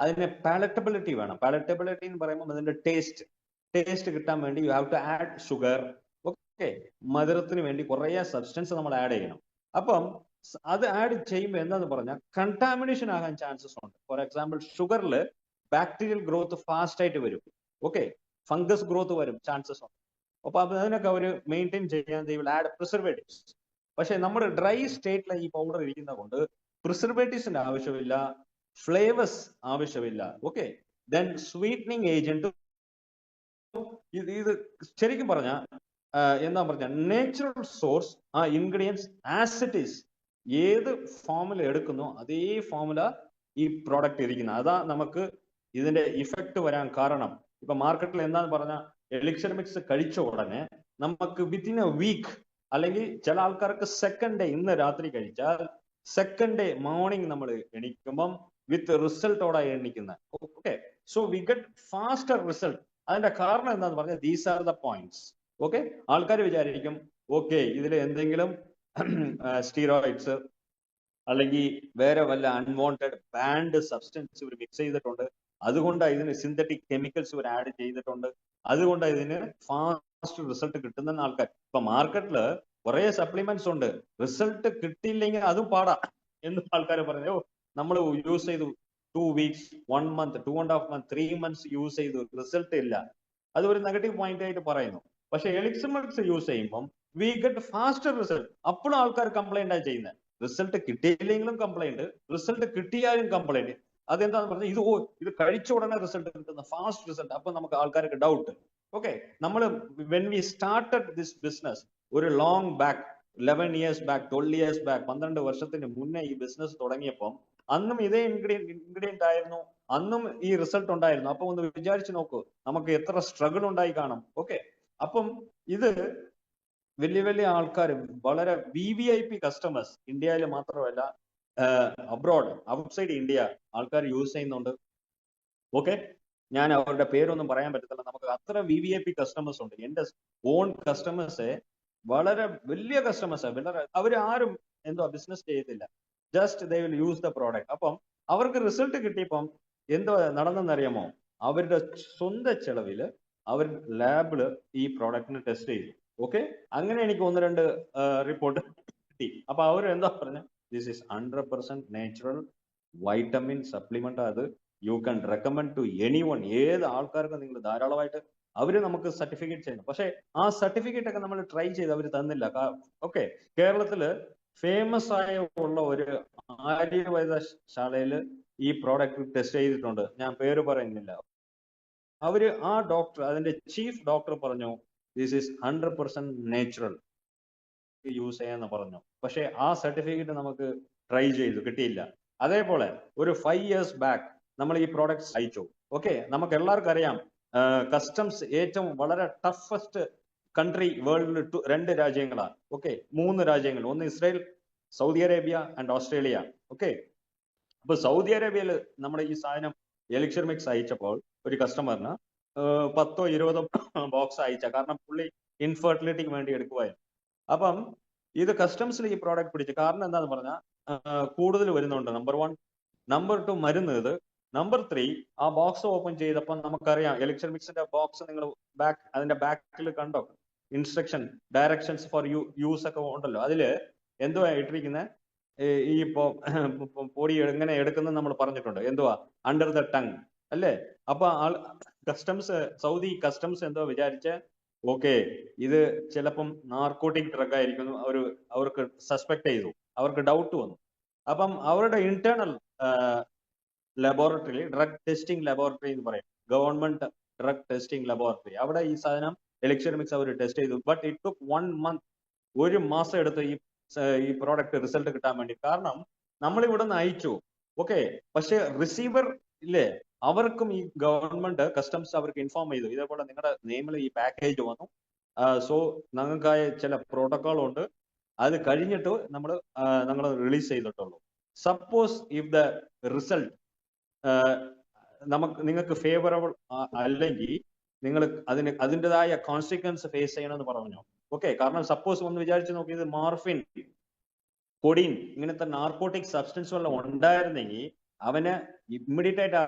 അതിന് പാലറ്റബിലിറ്റി വേണം. പാലറ്റബിലിറ്റി എന്ന് പറയുമ്പോൾ അതിന്റെ ടേസ്റ്റ് കിട്ടാൻ വേണ്ടി you have to add sugar. Okay, മധുരത്തിന് വേണ്ടി കുറെ സബ്സ്റ്റൻസ് നമ്മൾ ആഡ് ചെയ്യണം. അപ്പം അത് ആഡ് ചെയ്യുമ്പോൾ എന്താന്ന് പറഞ്ഞാൽ കണ്ടാമിനേഷൻ ആകാൻ ചാൻസസ് ഉണ്ട്. ഫോർ എക്സാമ്പിൾ ഷുഗറിൽ ബാക്ടീരിയൽ ഗ്രോത്ത് ഫാസ്റ്റ് ആയിട്ട് വരും. ഓക്കെ, ഫംഗസ് ഗ്രോത്ത് വരും, ചാൻസസ് ഉണ്ട്. അപ്പൊ അതിനൊക്കെ അവർ മെയിൻറ്റെയിൻ ചെയ്യാൻ ദേ വിൽ ആഡ് പ്രിസർവേറ്റീവ്സ്. പക്ഷെ നമ്മുടെ ഡ്രൈ സ്റ്റേറ്റിലെ ഈ പൗഡർ ഇരിക്കുന്ന കൊണ്ട് പ്രിസർവേറ്റീവ്സിന്റെ ആവശ്യമില്ല, ഫ്ലേവേഴ്സ് ആവശ്യമില്ല. ഓക്കെ, ദെൻ സ്വീറ്റനിങ് ഏജന്റ് ഇത് ശരിക്കും പറഞ്ഞ എന്താ പറഞ്ഞ നേച്ചുറൽ സോഴ്സ് ആ ഇൻഗ്രീഡിയൻസ് ആസ് ഇറ്റ് ഈസ് ഏത് ഫോമുല എടുക്കുന്നോ അതേ ഫോമുല ഈ പ്രോഡക്റ്റ് ഇരിക്കുന്നത്. അതാ നമുക്ക് ഇതിന്റെ ഇഫക്റ്റ് വരാൻ കാരണം. ഇപ്പൊ മാർക്കറ്റിൽ എന്താന്ന് പറഞ്ഞാൽ എലിക്സർ മിക്സ് കഴിച്ച ഉടനെ നമുക്ക് വിത്തിൻ എ വീക്ക് അല്ലെങ്കിൽ ചില ആൾക്കാർക്ക് സെക്കൻഡ് ഡേ, ഇന്ന് രാത്രി കഴിച്ചാൽ സെക്കൻഡ് ഡേ മോർണിംഗ് നമ്മൾ എണീക്കുമ്പം വിത്ത് റിസൾട്ടോടെ എണ്ണിക്കുന്നത്. Okay, so we get faster result. അതിന്റെ കാരണം എന്താന്ന് പറഞ്ഞാൽ these are the points. Okay, ആൾക്കാർ വിചാരിക്കും ഓക്കെ ഇതിൽ എന്തെങ്കിലും സ്റ്റീറോയിഡ്സ് അല്ലെങ്കിൽ വേറെ വല്ല അൺവാണ്ടഡ് ബാൻഡ് സബ്സ്റ്റൻസ് ഇവർ മിക്സ് ചെയ്തിട്ടുണ്ട്, അതുകൊണ്ട് ഇതിന് സിന്തറ്റിക് കെമിക്കൽസ് ഇവർ ആഡ് ചെയ്തിട്ടുണ്ട്, അതുകൊണ്ട് ഇതിന് ഫാസ്റ്റ് റിസൾട്ട് കിട്ടുന്ന ആൾക്കാർ. ഇപ്പൊ മാർക്കറ്റില് കുറെ സപ്ലിമെന്റ്സ് ഉണ്ട്, റിസൾട്ട് കിട്ടിയില്ലെങ്കിൽ അതും പാടാ എന്ന് ആൾക്കാർ പറഞ്ഞു. നമ്മൾ യൂസ് ചെയ്തു 2 weeks, 1 month, 2.5 months, 3 months use ചെയ്തു, റിസൾട്ട് ഇല്ല. അത് ഒരു നെഗറ്റീവ് പോയിന്റ് ആയിട്ട് പറയുന്നു. പക്ഷെ എലിക്സർ മിക്സ് യൂസ് ചെയ്യുമ്പോൾ വി ഗെറ്റ് ഫാസ്റ്റർ റിസൾട്ട്. അപ്പോഴും ആൾക്കാർ കംപ്ലൈന്റ് ആയി ചെയ്യുന്നത്. റിസൾട്ട് കിട്ടിയില്ലെങ്കിലും കംപ്ലൈന്റ്, റിസൾട്ട് കിട്ടിയാലും കംപ്ലൈന്റ്. അതെന്താന്ന് പറഞ്ഞാൽ ഇത് കഴിച്ച ഉടനെ റിസൾട്ട് കിട്ടുന്ന ഫാസ്റ്റ് റിസൾട്ട്. അപ്പൊ നമുക്ക് ആൾക്കാർക്ക് ഡൗട്ട്. ഓക്കെ, നമ്മൾ when we started this business ഒരു long back 11 years back, 12 years back, 12 വർഷത്തിന് മുന്നേ ഈ ബിസിനസ് തുടങ്ങിയപ്പം അന്നും ഇതേ ഇൻഗ്രീഡിയന്റ് ആയിരുന്നു, അന്നും ഈ റിസൾട്ട് ഉണ്ടായിരുന്നു. അപ്പൊ ഒന്ന് വിചാരിച്ചു നോക്കൂ നമുക്ക് എത്ര സ്ട്രഗിൾ ഉണ്ടായി കാണും. ഓക്കെ, അപ്പം ഇത് വലിയ വലിയ ആൾക്കാർ, വളരെ VVIP കസ്റ്റമേഴ്സ്, ഇന്ത്യയിൽ മാത്രമല്ല അബ്രോഡ്, ഔട്ട്സൈഡ് ഇന്ത്യ ആൾക്കാർ യൂസ് ചെയ്യുന്നുണ്ട്. ഓക്കെ, ഞാൻ അവരുടെ പേരൊന്നും പറയാൻ പറ്റത്തില്ല, നമുക്ക് അത്ര VVIP കസ്റ്റമേഴ്സ് ഉണ്ട്. എന്റെ ഓൺ കസ്റ്റമേഴ്സ് വളരെ വലിയ കസ്റ്റമേഴ്സ്. അവർ ആരും എന്തോ ബിസിനസ് ചെയ്യത്തില്ല, just they will use the product. അപ്പം അവർക്ക് റിസൾട്ട് കിട്ടിയപ്പം എന്തോ നടന്നെന്നറിയാമോ, അവരുടെ സ്വന്തം ചെലവില് അവർ ലാബില് ഈ പ്രോഡക്റ്റിന് ടെസ്റ്റ് ചെയ്തു. ഓക്കെ, അങ്ങനെ എനിക്ക് 1-2 റിപ്പോർട്ട് കിട്ടി. അപ്പൊ അവർ എന്താ പറഞ്ഞ, this is 100% natural vitamin supplement, അത് you can recommend to anyone, ഏത് ആൾക്കാർക്കും നിങ്ങൾ ധാരാളമായിട്ട്. അവര് നമുക്ക് സർട്ടിഫിക്കറ്റ് ചെയ്യുന്നു. പക്ഷെ ആ സർട്ടിഫിക്കറ്റ് ഒക്കെ നമ്മൾ ട്രൈ ചെയ്ത് അവർ തന്നില്ല. ഓക്കെ, കേരളത്തില് ഫേമസ് ആയ ഉള്ള ഒരു ആര്യവൈദ്യശാലയിൽ ഈ പ്രോഡക്റ്റ് ടെസ്റ്റ് ചെയ്തിട്ടുണ്ട്, ഞാൻ പേര് പറയുന്നില്ല. അവര് ആ ഡോക്ടർ, അതിന്റെ ചീഫ് ഡോക്ടർ പറഞ്ഞു ദിസ് ഈസ് 100% നാച്ചുറൽ, യൂസ് ചെയ്യാന്ന് പറഞ്ഞു. പക്ഷെ ആ സർട്ടിഫിക്കറ്റ് നമുക്ക് ട്രൈ ചെയ്തു, കിട്ടിയില്ല. അതേപോലെ ഒരു 5 years ബാക്ക് നമ്മൾ ഈ പ്രോഡക്ട്സ് അയച്ചു. ഓക്കെ, നമുക്ക് എല്ലാവർക്കും അറിയാം കസ്റ്റംസ് ഏറ്റവും വളരെ ടഫസ്റ്റ് കൺട്രി വേൾഡിൽ 2 രാജ്യങ്ങളാണ്. ഓക്കെ, 3 രാജ്യങ്ങൾ, ഒന്ന് Israel, Saudi Arabia and Australia. Okay, അപ്പൊ സൗദി അറേബ്യയിൽ നമ്മുടെ ഈ സാധനം എലിക്സർ മിക്സ് അയച്ചപ്പോൾ ഒരു കസ്റ്റമറിന് 10 or 20 ബോക്സ് അയച്ച, കാരണം പുള്ളി ഇൻഫെർട്ടിലിറ്റിക്ക് വേണ്ടി എടുക്കുമായിരുന്നു. അപ്പം ഇത് കസ്റ്റംസിൽ ഈ പ്രോഡക്റ്റ് പിടിച്ചു. കാരണം എന്താന്ന് പറഞ്ഞാൽ കൂടുതൽ വരുന്നുണ്ട്, നമ്പർ 1. നമ്പർ 2 മരുന്ന് ഇത്. നമ്പർ 3 ആ ബോക്സ് ഓപ്പൺ ചെയ്തപ്പോൾ നമുക്കറിയാം എലിക്സർ മിക്സിന്റെ ബോക്സ് നിങ്ങൾ അതിന്റെ ബാക്കിൽ കണ്ടോ, ഇൻസ്ട്രക്ഷൻ, ഡയറക്ഷൻസ് ഫോർ യൂസ് ഒക്കെ ഉണ്ടല്ലോ. അതില് എന്തുവാ ഇട്ടിരിക്കുന്നത്, ഈ പൊടി എങ്ങനെ എടുക്കുന്നത് നമ്മൾ പറഞ്ഞിട്ടുണ്ട്. എന്തുവാ, അണ്ടർ ദ ടങ് അല്ലേ. അപ്പൊ സൗദി കസ്റ്റംസ് എന്തോ വിചാരിച്ച് ഓക്കെ ഇത് ചിലപ്പം നാർക്കോട്ടിക് ഡ്രഗ് ആയിരിക്കും, അവർക്ക് സസ്പെക്ട് ചെയ്തു, അവർക്ക് ഡൗട്ട് വന്നു. അപ്പം അവരുടെ internal laboratory, drug testing laboratory എന്ന് പറയും, ഗവൺമെന്റ് ഡ്രഗ് ടെസ്റ്റിംഗ് ലബോറട്ടറി, അവിടെ ഈ സാധനം എലിക്സർ മിക്സ് അവർ ടെസ്റ്റ് ചെയ്തു. ബട്ട് ഇറ്റ് ടുക്ക് 1 month, 1 മാസം എടുത്ത് ഈ പ്രോഡക്റ്റ് റിസൾട്ട് കിട്ടാൻ വേണ്ടി. കാരണം നമ്മൾ ഇവിടെ നിന്ന് അയച്ചു, ഓക്കെ, പക്ഷെ റിസീവർ ഇല്ലേ, അവർക്കും ഈ ഗവൺമെന്റ് കസ്റ്റംസ് അവർക്ക് ഇൻഫോം ചെയ്തു, ഇതേപോലെ നിങ്ങളുടെ നെയിമിൽ ഈ പാക്കേജ് വന്നു, സോ ഞങ്ങൾക്കായ ചില പ്രോട്ടോകോൾ ഉണ്ട്, അത് കഴിഞ്ഞിട്ട് നമ്മൾ റിലീസ് ചെയ്തിട്ടുള്ളൂ. സപ്പോസ് ഇഫ് ദ റിസൾട്ട് നിങ്ങൾക്ക് ഫേവറബിൾ അല്ലെങ്കിൽ നിങ്ങൾ അതിൻ്റെതായ കോൺസിക്വൻസ് ഫേസ് ചെയ്യണമെന്ന് പറഞ്ഞു. ഓക്കെ, കാരണം സപ്പോസ് ഒന്ന് വിചാരിച്ചു നോക്കി, ഇത് മോർഫിൻ, കൊഡീൻ, ഇങ്ങനത്തെ നാർക്കോട്ടിക് സബ്സ്റ്റൻസ് വല്ല ഉണ്ടായിരുന്നെങ്കിൽ അവന് ഇമ്മീഡിയറ്റ് ആയിട്ട്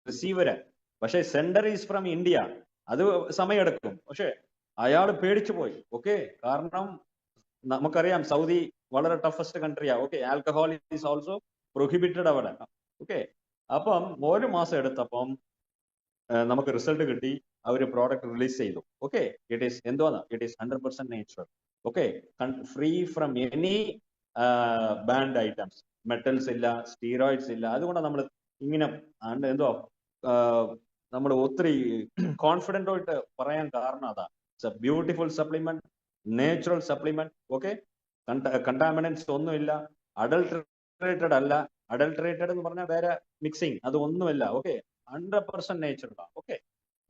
റിസീവര്. പക്ഷെ സെൻഡർ ഈസ് ഫ്രം ഇന്ത്യ. അത് സമയമെടുക്കും. പക്ഷെ അയാൾ പേടിച്ചു പോയി. ഓക്കെ, കാരണം നമുക്കറിയാം സൗദി വളരെ ടഫസ്റ്റ് കൺട്രിയാ. Okay, alcohol is also prohibited അവിടെ. ഓക്കെ, അപ്പം 1 മാസം എടുത്തപ്പം നമുക്ക് റിസൾട്ട് കിട്ടി. അവര് പ്രോഡക്റ്റ് റിലീസ് ചെയ്തു. ഓക്കെ, ഇറ്റ് ഈസ് എന്തോന്ന്, it is 100% natural. Okay, free from any banned items, metals ഇല്ല, സ്റ്റീറോയിഡ്സ് ഇല്ല. അതുകൊണ്ടാണ് നമ്മൾ ഇങ്ങനെ എന്തോ നമ്മൾ ഒത്തിരി കോൺഫിഡന്റ് ആയിട്ട് പറയാൻ കാരണം അതാ. It's A beautiful supplement, natural supplement. Okay, contaminants ഒന്നുമില്ല, അഡൾട്രേറ്റഡ് അല്ല. അഡൾട്രേറ്റഡ് എന്ന് പറഞ്ഞാൽ വേറെ മിക്സിങ് അത് ഒന്നുമില്ല. ഓക്കെ, 100% നേച്ചുറലാണ്. ഓക്കെ,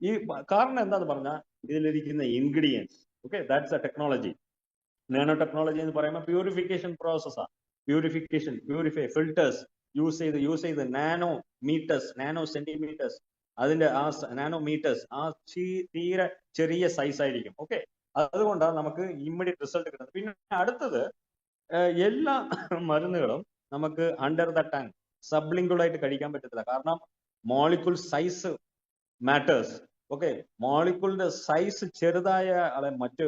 ഈ കാരണം എന്താന്ന് പറഞ്ഞാൽ ഇതിലിരിക്കുന്ന ingredients. Okay, that's a technology. Nano technology എന്ന് പറയുമ്പോൾ പ്യൂരിഫിക്കേഷൻ പ്രോസസ്സാണ്. പ്യൂരിഫൈ ഫിൽറ്റേഴ്സ് യൂസ് ചെയ്ത് നാനോ മീറ്റേഴ്സ്, നാനോ സെന്റിമീറ്റേഴ്സ്, അതിന്റെ ആ നാനോ മീറ്റേഴ്സ് ആ തീരെ ചെറിയ സൈസ് ആയിരിക്കും. ഓക്കെ, അതുകൊണ്ടാണ് നമുക്ക് ഇമ്മീഡിയറ്റ് റിസൾട്ട് കിട്ടുന്നത്. പിന്നെ അടുത്തത്, എല്ലാ മരുന്നുകളും നമുക്ക് അണ്ടർ ദ ടങ് സബ്ലിംഗുലായിട്ട് കഴിക്കാൻ പറ്റത്തില്ല. കാരണം മോളിക്യൂൾ സൈസ് മാറ്റേഴ്സ്. ഓക്കെ, മോളിക്യൂളിന്റെ സൈസ് ചെറുതായ മറ്റ്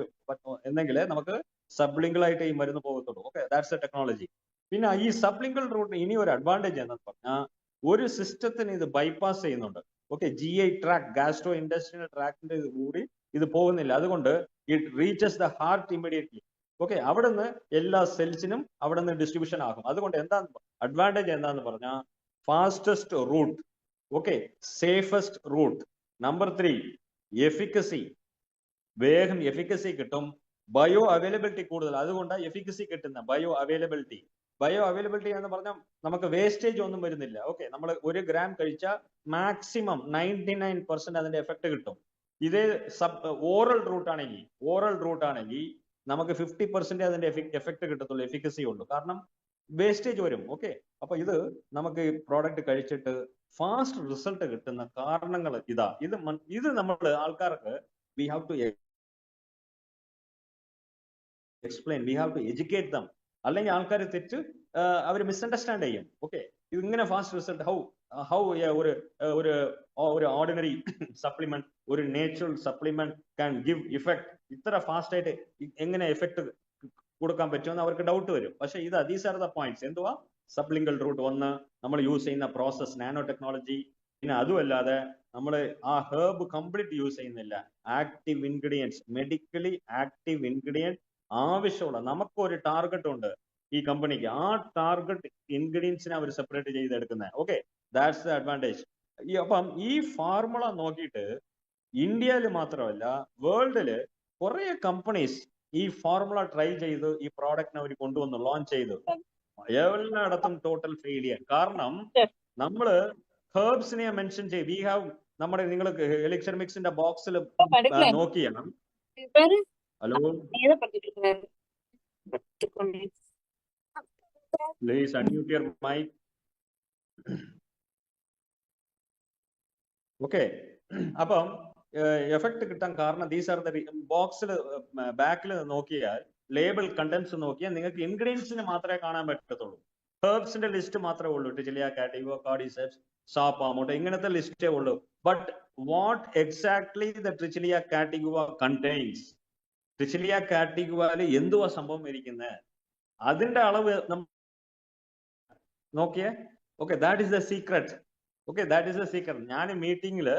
എന്നെങ്കിലേ നമുക്ക് സബ്ലിംഗിളായിട്ട് ഈ മരുന്ന് പോകത്തുള്ളൂ. Okay, that's a technology. പിന്നെ ഈ സബ്ലിംഗിൾ റൂട്ടിന് ഇനി ഒരു അഡ്വാൻറ്റേജ് എന്താന്ന് പറഞ്ഞാൽ ഒരു സിസ്റ്റത്തിന് ഇത് ബൈപ്പാസ് ചെയ്യുന്നുണ്ട്. Okay, GI track, gastro industrial ട്രാക്കിന്റെ കൂടി ഇത് പോകുന്നില്ല. അതുകൊണ്ട് it reaches the heart immediately. Okay, അവിടെ നിന്ന് എല്ലാ സെൽസിനും അവിടെ നിന്ന് ഡിസ്ട്രിബ്യൂഷൻ ആകും. അതുകൊണ്ട് എന്താന്ന് അഡ്വാൻറ്റേജ് എന്താന്ന് പറഞ്ഞാൽ fastest route. Okay, safest route. Number 3, efficacy. വേഗം എഫിക്കസി കിട്ടും. ബയോ അവൈലബിലിറ്റി കൂടുതൽ. അതുകൊണ്ടാണ് എഫിക്കസി കിട്ടുന്ന ബയോ അവൈലബിലിറ്റി. ബയോ അവൈലബിലിറ്റി എന്ന് പറഞ്ഞാൽ നമുക്ക് വേസ്റ്റേജ് ഒന്നും വരുന്നില്ല. ഓക്കെ, നമ്മൾ 1 ഗ്രാം കഴിച്ചാൽ മാക്സിമം 99% അതിന്റെ എഫക്ട് കിട്ടും. ഇതേ ഓറൽ റൂട്ട് ആണെങ്കിൽ നമുക്ക് 50% അതിന്റെ എഫക്ട് കിട്ടത്തുള്ളൂ, എഫിക്കസി ഉള്ളൂ. കാരണം വേസ്റ്റേജ് വരും. ഓക്കെ, അപ്പൊ ഇത് നമുക്ക് പ്രോഡക്റ്റ് കഴിച്ചിട്ട് ഫാസ്റ്റ് റിസൾട്ട് കിട്ടുന്ന കാരണങ്ങൾ ഇതാ. ഇത് നമ്മൾ ആൾക്കാർക്ക് we have to explain, we have to educate them. അല്ലെങ്കിൽ ആൾക്കാർ അവർ മിസ്അണ്ടർസ്റ്റാൻഡ് ചെയ്യും. ഓക്കെ, ഇങ്ങനെ ഫാസ്റ്റ് റിസൾട്ട് ഹൗ ഒരു ഓർഡിനറി സപ്ലിമെന്റ്, ഒരു natural supplement can give effect, ഇത്ര ഫാസ്റ്റ് ആയിട്ട് എങ്ങനെ എഫക്ട് കൊടുക്കാൻ പറ്റുമെന്ന് അവർക്ക് ഡൗട്ട് വരും. പക്ഷെ ദീസ് ആർ ദ പോയിന്റ്സ്. എന്തുവാ? സബ്ലിംഗൽ റൂട്ട് 1, നമ്മൾ യൂസ് ചെയ്യുന്ന പ്രോസസ് നാനോ ടെക്നോളജി. പിന്നെ അതുമല്ലാതെ നമ്മൾ ആ ഹെർബ് കംപ്ലീറ്റ് യൂസ് ചെയ്യുന്നില്ല. Active ingredients, medically active ingredient ആവശ്യമുള്ള, നമുക്കൊരു ടാർഗറ്റ് ഉണ്ട് ഈ കമ്പനിക്ക്. ആ ടാർഗറ്റ് ഇൻഗ്രീഡിയൻസിനെ അവർ സെപ്പറേറ്റ് ചെയ്തെടുക്കുന്നത്. Okay, that's the advantage. അപ്പം ഈ ഫോർമുല നോക്കിയിട്ട് ഇന്ത്യയിൽ മാത്രമല്ല വേൾഡില് കുറെ കമ്പനീസ് ഈ ഫോർമുല ട്രൈ ചെയ്ത് ഈ പ്രോഡക്റ്റിനെ അവർ കൊണ്ടുവന്നു ലോഞ്ച് ചെയ്തു. എല്ലായിടത്തും ടോട്ടൽ ഫെയിലിയർ. കാരണം നമ്മള് ഹെർബ്സിനെ മെൻഷൻ ചെയ്ത് വി ഹാവ് നമ്മുടെ, നിങ്ങൾ എലിക്സർ മിക്സിന്റെ ബോക്സിൽ നോക്കിയാണ്. Hello, please unmute your mic. Okay, അപ്പം എഫക്ട് കിട്ടാൻ കാരണം ദീസ് ആർ ദ ബോക്സിൽ ബാക്കിൽ നോക്കിയാൽ ലേബിൾ കണ്ടന്റ്സ് നോക്കിയാൽ നിങ്ങൾക്ക് ഇൻഗ്രീഡിയൻസിന് മാത്രമേ കാണാൻ പറ്റത്തുള്ളൂ. ഹെർബ്സിന്റെ ലിസ്റ്റ് മാത്രമേ ഉള്ളൂ. ട്രിച്ചിലിയ കാറ്റിഗുവ, കോർഡിസെപ്സ്, സാപ്പാമോട്ടോ, ഇങ്ങനത്തെ ലിസ്റ്റേ ഉള്ളൂ. But what exactly the trichilia catigua contains, trichilia കാറ്റിഗുവയിൽ എന്തുവാ സംഭവം ഇരിക്കുന്നത്, അതിന്റെ അളവ് നോക്കിയേ. Okay, that is the secret. Okay, that is the secret. ഞാൻ മീറ്റിംഗിൽ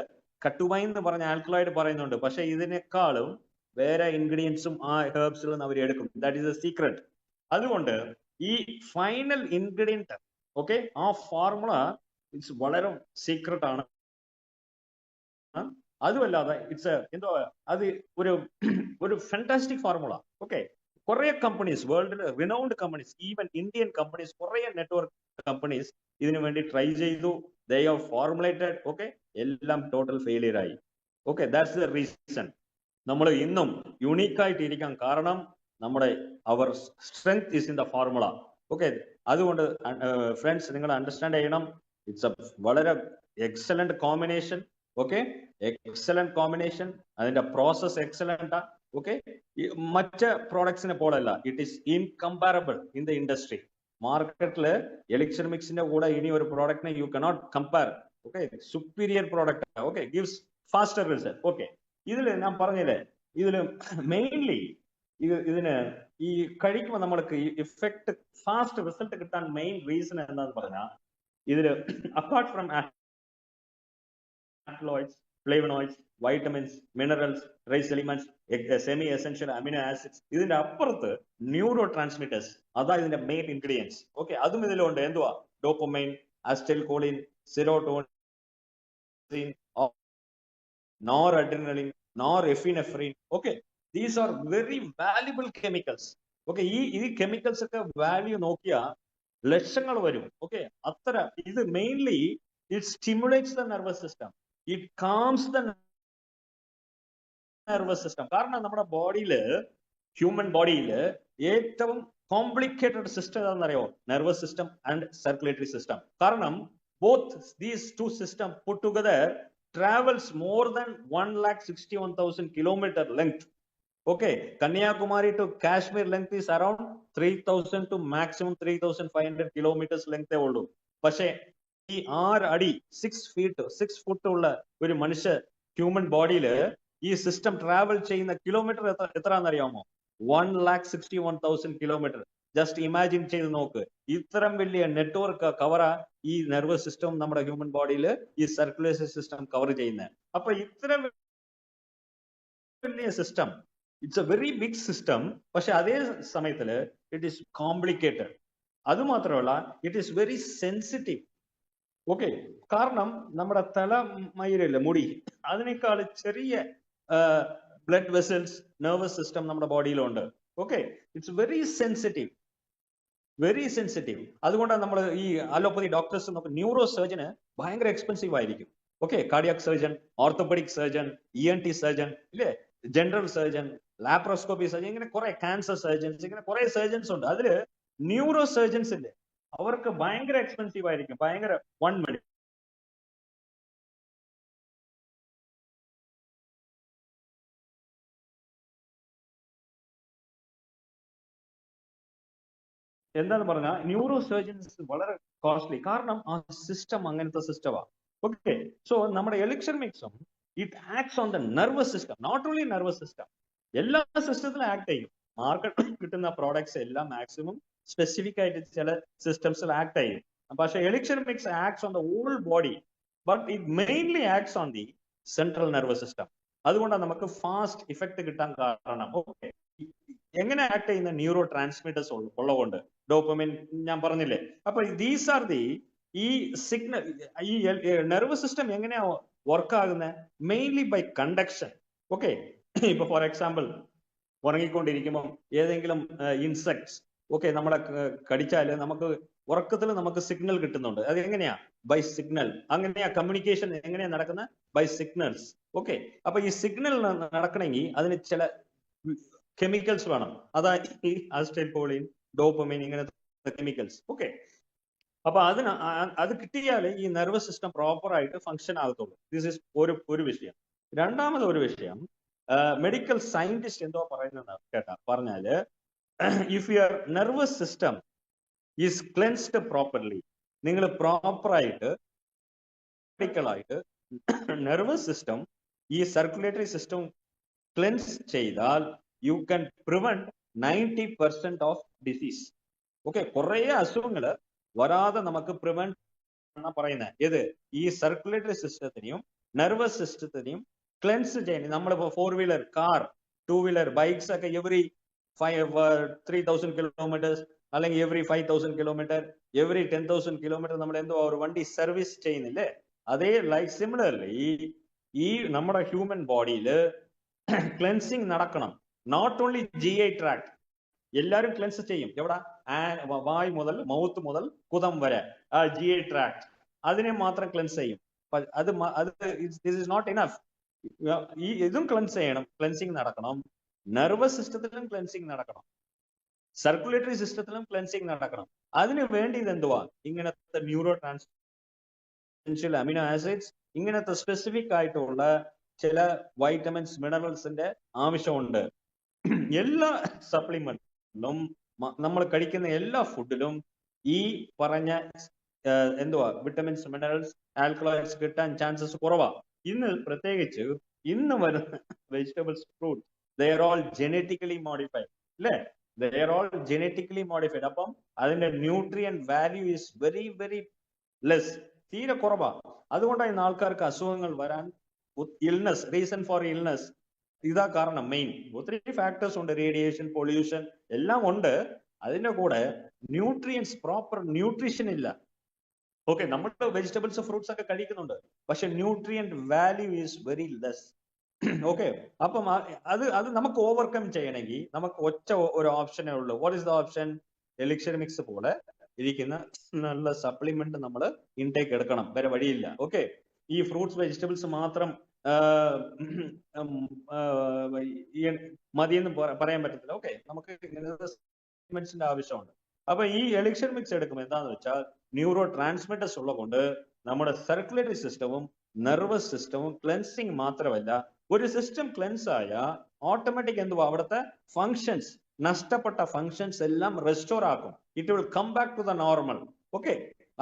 കട്ടുമൈൻ എന്ന് പറഞ്ഞ ആൽക്കലോയിഡ് പറയുന്നുണ്ട്, പക്ഷെ ഇതിനേക്കാളും വേറെ ഇൻഗ്രീഡിയൻസും ആ ഹെർബ്സിൽ നിന്ന് അവർ എടുക്കും. That is the secret. അതുകൊണ്ട് ഈ ഫൈനൽ ഇൻഗ്രീഡിയന്റ്, ഓക്കെ, ആ ഫോർമുല ഇറ്റ്സ് വളരെ സീക്രട്ട് ആണ്. അതുമല്ലാതെ ഇറ്റ്സ് എന്തോ അത് ഒരു ഫാന്റാസ്റ്റിക് ഫോർമുല. ഓക്കെ, കുറെ കമ്പനീസ്, വേൾഡിൽ renowned companies, even Indian companies, കുറെ നെറ്റ്വർക്ക് കമ്പനീസ് ഇതിനു വേണ്ടി ട്രൈ ചെയ്തു. They have formulated. ഓക്കെ, എല്ലാം ടോട്ടൽ ഫെയിലിയർ ആയി. ഓക്കെ, ദാറ്റ്സ് ദ റീസൺ നമ്മൾ ഇന്നും യുണീക്ക് ആയിട്ട് ഇരിക്കാൻ കാരണം നമ്മുടെ അവർ strength is in the formula. Okay, അതുകൊണ്ട് ഫ്രണ്ട്സ് നിങ്ങൾ അണ്ടർസ്റ്റാൻഡ് ചെയ്യണം. ഇറ്റ്സ് എ വളരെ excellent combination. Okay, excellent combination. അതിന്റെ പ്രോസസ് എക്സലന്റ്. ഓക്കെ, മറ്റ് പ്രോഡക്ട്സിനെ പോലല്ല. It is incomparable in the industry. മാർക്കറ്റില് എലിക്സർ മിക്സിന്റെ കൂടെ ഇനി ഒരു പ്രോഡക്റ്റിനെ you cannot compare. Okay, superior product, okay, gives faster result. Okay, ഇതിൽ ഞാൻ പറഞ്ഞില്ലേ, ഇതിൽ മെയിൻലി ഇതിന് ഈ കഴിക്കുമ്പോൾ നമ്മൾക്ക് ഈ ഇഫക്റ്റ് ഫാസ്റ്റ് റിസൾട്ട് കിട്ടാൻ മെയിൻ റീസൺ എന്താന്ന് പറഞ്ഞാൽ, ഇതില് apart from alkaloids, flavonoids, vitamins, minerals, trace elements, semi essential amino acids, ഇതിന്റെ അപ്പുറത്ത് ന്യൂറോ ട്രാൻസ്മിറ്റേഴ്സ്, അതാ ഇതിന്റെ മെയിൻ ഇൻഗ്രീഡിയൻസ്. ഓക്കെ, അതും ഇതിലുണ്ട്. എന്തുവാ? Dopamine, acetyl choline, serotonin, noradrenaline, norepinephrine. Okay, these are very valuable chemicals. Okay, ഈ കെമിക്കൽസ് ഒക്കെ value നോക്കിയാ ലക്ഷങ്ങൾ വരും. ഓക്കെ, അത്ര ഇത് mainly it stimulates the nervous system, it calms the nervous system. കാരണം നമ്മുടെ ബോഡിയില്, ഹ്യൂമൻ ബോഡിയില് ഏറ്റവും കോംപ്ലിക്കേറ്റഡ് സിസ്റ്റം ഏതാണെന്നറിയോ? Nervous system and circulatory system. കാരണം both these two systems put together travels more than 1,61,000 kilometer length. Okay, Kanyakumari to Kashmir length is around 3,000 to maximum 3,500 kilometers length. പക്ഷേ ഈ 6 അടി 6 ഫുട്ട് ഉള്ള ഒരു മനുഷ്യ ഹ്യൂമൻ ബോഡിയില് ഈ system travel ചെയ്യുന്ന kilometre എത്രയാണെന്നറിയാമോ? 1,61,000 kilometre. Just imagine ചെയ്ത് നോക്ക്, ഇത്തരം വലിയ നെറ്റ്വർക്ക് കവറാ ഈ നെർവസ് സിസ്റ്റം നമ്മുടെ ഹ്യൂമൻ ബോഡിയിൽ, ഈ സർക്കുലേഷൻ സിസ്റ്റം കവർ ചെയ്യുന്നത്. അപ്പൊ ഇത്തരം വലിയ system, it's a very big system. പക്ഷെ അതേ സമയത്തില് ഇറ്റ് ഈസ് കോംപ്ലിക്കേറ്റഡ്. അത് മാത്രമല്ല, it is very sensitive. Okay, കാരണം നമ്മുടെ തലമയിലല്ലേ മുടി, അതിനേക്കാൾ ചെറിയ ബ്ലഡ് വെസൽസ്, നെർവസ് സിസ്റ്റം നമ്മുടെ ബോഡിയിലുണ്ട്. Okay, it's very sensitive, very sensitive. അതുകൊണ്ടാണ് നമ്മൾ ഈ അലോപ്പതി ഡോക്ടേഴ്സ് നോക്കും, ന്യൂറോ സർജന് ഭയങ്കര എക്സ്പെൻസീവ് ആയിരിക്കും. Okay, cardiac surgeon, orthopaedic surgeon, ENT surgeon, ഇല്ലേ, ജനറൽ സർജൻ, ലാപ്രോസ്കോപ്പി സർജൻ, ഇങ്ങനെ കുറെ ക്യാൻസർ സർജൻസ്, ഇങ്ങനെ കുറെ സർജൻസ് ഉണ്ട്. അതില് ന്യൂറോ സർജൻസ് ഇല്ലേ, അവർക്ക് ഭയങ്കര എക്സ്പെൻസീവ് ആയിരിക്കും. ഭയങ്കര 1 മിനിറ്റ് എന്താന്ന് പറഞ്ഞാൽ ന്യൂറോ സർജൻസ് വളരെ കോസ്റ്റ്ലി. കാരണം ആ സിസ്റ്റം അങ്ങനത്തെ സിസ്റ്റമാണ്. ഓക്കെ, സോ നമ്മുടെ എലിക്സർ മിക്സും it acts on the nervous system, not only nervous system, എല്ലാ സിസ്റ്റത്തിലും ആക്ട് ചെയ്യും. മാർക്കറ്റിൽ കിട്ടുന്ന പ്രോഡക്ട്സ് എല്ലാം മാക്സിമം സ്പെസിഫിക് ആയിട്ട് ചില സിസ്റ്റംസിൽ ആക്ട് ചെയ്യും. പക്ഷെ elixir mix acts on the whole body, but it mainly acts on the central nervous system. അതുകൊണ്ടാണ് നമുക്ക് ഫാസ്റ്റ് ഇഫക്റ്റ് കിട്ടാൻ കാരണം. ഓക്കെ, എങ്ങനെ ആക്ട് ചെയ്യുന്ന ന്യൂറോ ട്രാൻസ്മിറ്റേഴ്സ് ഉള്ളതുകൊണ്ട്, ഡോപ്പമിൻ ഞാൻ പറഞ്ഞില്ലേ. അപ്പൊ ദീസ് ആർ ദി ഈ സിഗ്നൽ, ഈ നെർവസ് സിസ്റ്റം എങ്ങനെയാ വർക്ക് ആകുന്നത്? Mainly by conduction. ഓക്കെ, ഇപ്പൊ ഫോർ എക്സാമ്പിൾ ഉറങ്ങിക്കൊണ്ടിരിക്കുമ്പോൾ ഏതെങ്കിലും ഇൻസെക്ട്സ് ഓക്കെ നമ്മളെ കടിച്ചാല് നമുക്ക് ഉറക്കത്തിൽ നമുക്ക് സിഗ്നൽ കിട്ടുന്നുണ്ട്. അത് എങ്ങനെയാ? By signal. അങ്ങനെയാ കമ്മ്യൂണിക്കേഷൻ എങ്ങനെയാ നടക്കുന്നത്? By signals. ഓക്കെ, അപ്പൊ ഈ സിഗ്നൽ നടക്കണമെങ്കിൽ അതിന് ചില കെമിക്കൽസ് വേണം. അതായത് ഈ അസ്റ്റൈൽകോളിൻ, ഡോപ്പമിൻ, ഇങ്ങനത്തെ കെമിക്കൽസ്. ഓക്കെ, അപ്പൊ അത് കിട്ടിയാലേ ഈ നെർവസ് സിസ്റ്റം പ്രോപ്പർ ആയിട്ട് ഫങ്ഷൻ ആകത്തുള്ളൂ. ദിസ് ഇസ് ഒരു വിഷയം. രണ്ടാമത് ഒരു വിഷയം, മെഡിക്കൽ സയന്റിസ്റ്റ് എന്തോ പറയുന്നത് പറഞ്ഞാല്, if your nervous system is cleansed properly, നിങ്ങൾ പ്രോപ്പറായിട്ട് മെഡിക്കലായിട്ട് നെർവസ് സിസ്റ്റം, ഈ സർക്കുലേറ്ററി സിസ്റ്റം ക്ലെൻസ് ചെയ്താൽ you can prevent 90% of disease. Okay, കുറെ അസുഖങ്ങള് വരാതെ നമുക്ക് പ്രിവെന്റ് എന്നാ പറയുന്നത്. ഏത്? ഈ സർക്കുലേറ്ററി സിസ്റ്റത്തിനെയും നെർവസ് സിസ്റ്റത്തിനെയും ക്ലെൻസ് ചെയ്യാൻ. നമ്മളിപ്പോ 4 വീലർ, കാർ, 2 വീലർ, ബൈക്സ് ഒക്കെ എവറി 3,000 കിലോമീറ്റേഴ്സ് അല്ലെങ്കിൽ എവറി 5,000 കിലോമീറ്റർ, എവറി 10,000 കിലോമീറ്റർ നമ്മൾ എന്തോ ഒരു വണ്ടി സർവീസ് ചെയ്യുന്നില്ലേ? അതേ ലൈക്ക് സിമിലർലി ഈ നമ്മുടെ ഹ്യൂമൻ ബോഡിയിൽ ക്ലെൻസിങ് നടക്കണം. നോട്ട് ഓൺലി GI ട്രാക്ട്, എല്ലാരും ക്ലെൻസ് ചെയ്യും. എവിടെ? വായ് മുതൽ, മൗത്ത് മുതൽ കുതം വരെ ആ GI ട്രാക്ട്, അതിനെ മാത്രം ക്ലെൻസ് ചെയ്യും. അത് ദിസ് ഇസ് നോട്ട് ഇനഫ്. ഈ ഇതും ക്ലെൻസ് ചെയ്യണം, ക്ലെൻസിങ് നടക്കണം. നെർവസ് സിസ്റ്റത്തിലും ക്ലെൻസിങ് നടക്കണം, സർക്കുലേറ്ററി സിസ്റ്റത്തിലും ക്ലെൻസിങ് നടക്കണം. അതിന് വേണ്ടി ഇതെന്തുവാ? ഇങ്ങനത്തെ ന്യൂറോ ട്രാൻസ്മിറ്റേഴ്സ്, അമിനോ ആസിഡ്സ്, ഇങ്ങനത്തെ സ്പെസിഫിക് ആയിട്ടുള്ള ചില വൈറ്റമിൻസ്, മിനറൽസിന്റെ ആവശ്യമുണ്ട്. എല്ലാ സപ്ലിമെന്റിലും നമ്മൾ കഴിക്കുന്ന എല്ലാ ഫുഡിലും ഈ പറഞ്ഞ എന്തുവാ വിറ്റമിൻസ് മിനറൽസ് ആൽക്കലോയിഡ്സ് കിട്ടാൻ ചാൻസസ് കുറവാ. ഇന്ന് പ്രത്യേകിച്ച് ഇന്ന് വരുന്ന vegetables fruit they are all genetically modified അല്ലേ, they are all genetically modified. അപ്പം അതിന്റെ nutrient value is very very less, തീരെ കുറവാ. അതുകൊണ്ടാണ് ഇന്ന് ആൾക്കാർക്ക് അസുഖങ്ങൾ വരാൻ ഇൽനെസ്, റീസൺ ഫോർ ഇൽനെസ് ഇതാ കാരണം. മെയിൻ ഒത്തിരി ഫാക്ടേഴ്സ് ഉണ്ട്, റേഡിയേഷൻ, പൊല്യൂഷൻ എല്ലാം ഉണ്ട്. അതിന്റെ കൂടെ ന്യൂട്രിയൻസ്, പ്രോപ്പർ ന്യൂട്രീഷൻ ഇല്ല. ഓക്കെ, നമ്മുടെ വെജിറ്റബിൾസ് ഫ്രൂട്ട്സ് ഒക്കെ കഴിക്കുന്നുണ്ട്, പക്ഷെ nutrient value is very less. Okay, അപ്പം അത് അത് നമുക്ക് ഓവർകം ചെയ്യണമെങ്കിൽ നമുക്ക് ഒറ്റ ഒരു ഓപ്ഷനേ ഉള്ളൂ. What is the option? Elixir mix പോലെ ഇരിക്കുന്ന നല്ല സപ്ലിമെന്റ് നമ്മൾ ഇൻടേക്ക് എടുക്കണം, വേറെ വഴിയില്ല. ഓക്കെ, ഈ ഫ്രൂട്ട്സ് വെജിറ്റബിൾസ് മാത്രം മതിയെന്ന് പറയാൻ പറ്റത്തില്ല. ഓക്കെ, നമുക്ക് സപ്ലിമെന്റ്സിന്റെ ആവശ്യമുണ്ട്. അപ്പൊ ഈ എലിക്സർ മിക്സ് എടുക്കുമ്പോൾ എന്താന്ന് വെച്ചാൽ ന്യൂറോ ട്രാൻസ്മിറ്റേഴ്സ് ഉള്ളതുകൊണ്ട് നമ്മുടെ സർക്കുലേറ്ററി സിസ്റ്റവും നെർവസ് സിസ്റ്റവും ക്ലെൻസിങ് മാത്രമല്ല, ഒരു സിസ്റ്റം ക്ലെൻസ് ആയ ഓട്ടോമാറ്റിക് എന്തുവാ അവിടുത്തെ ഫങ്ഷൻസ്, നഷ്ടപ്പെട്ട ഫങ്ഷൻസ് എല്ലാം റെസ്റ്റോർ ആക്കും. It will come back to the normal. Okay,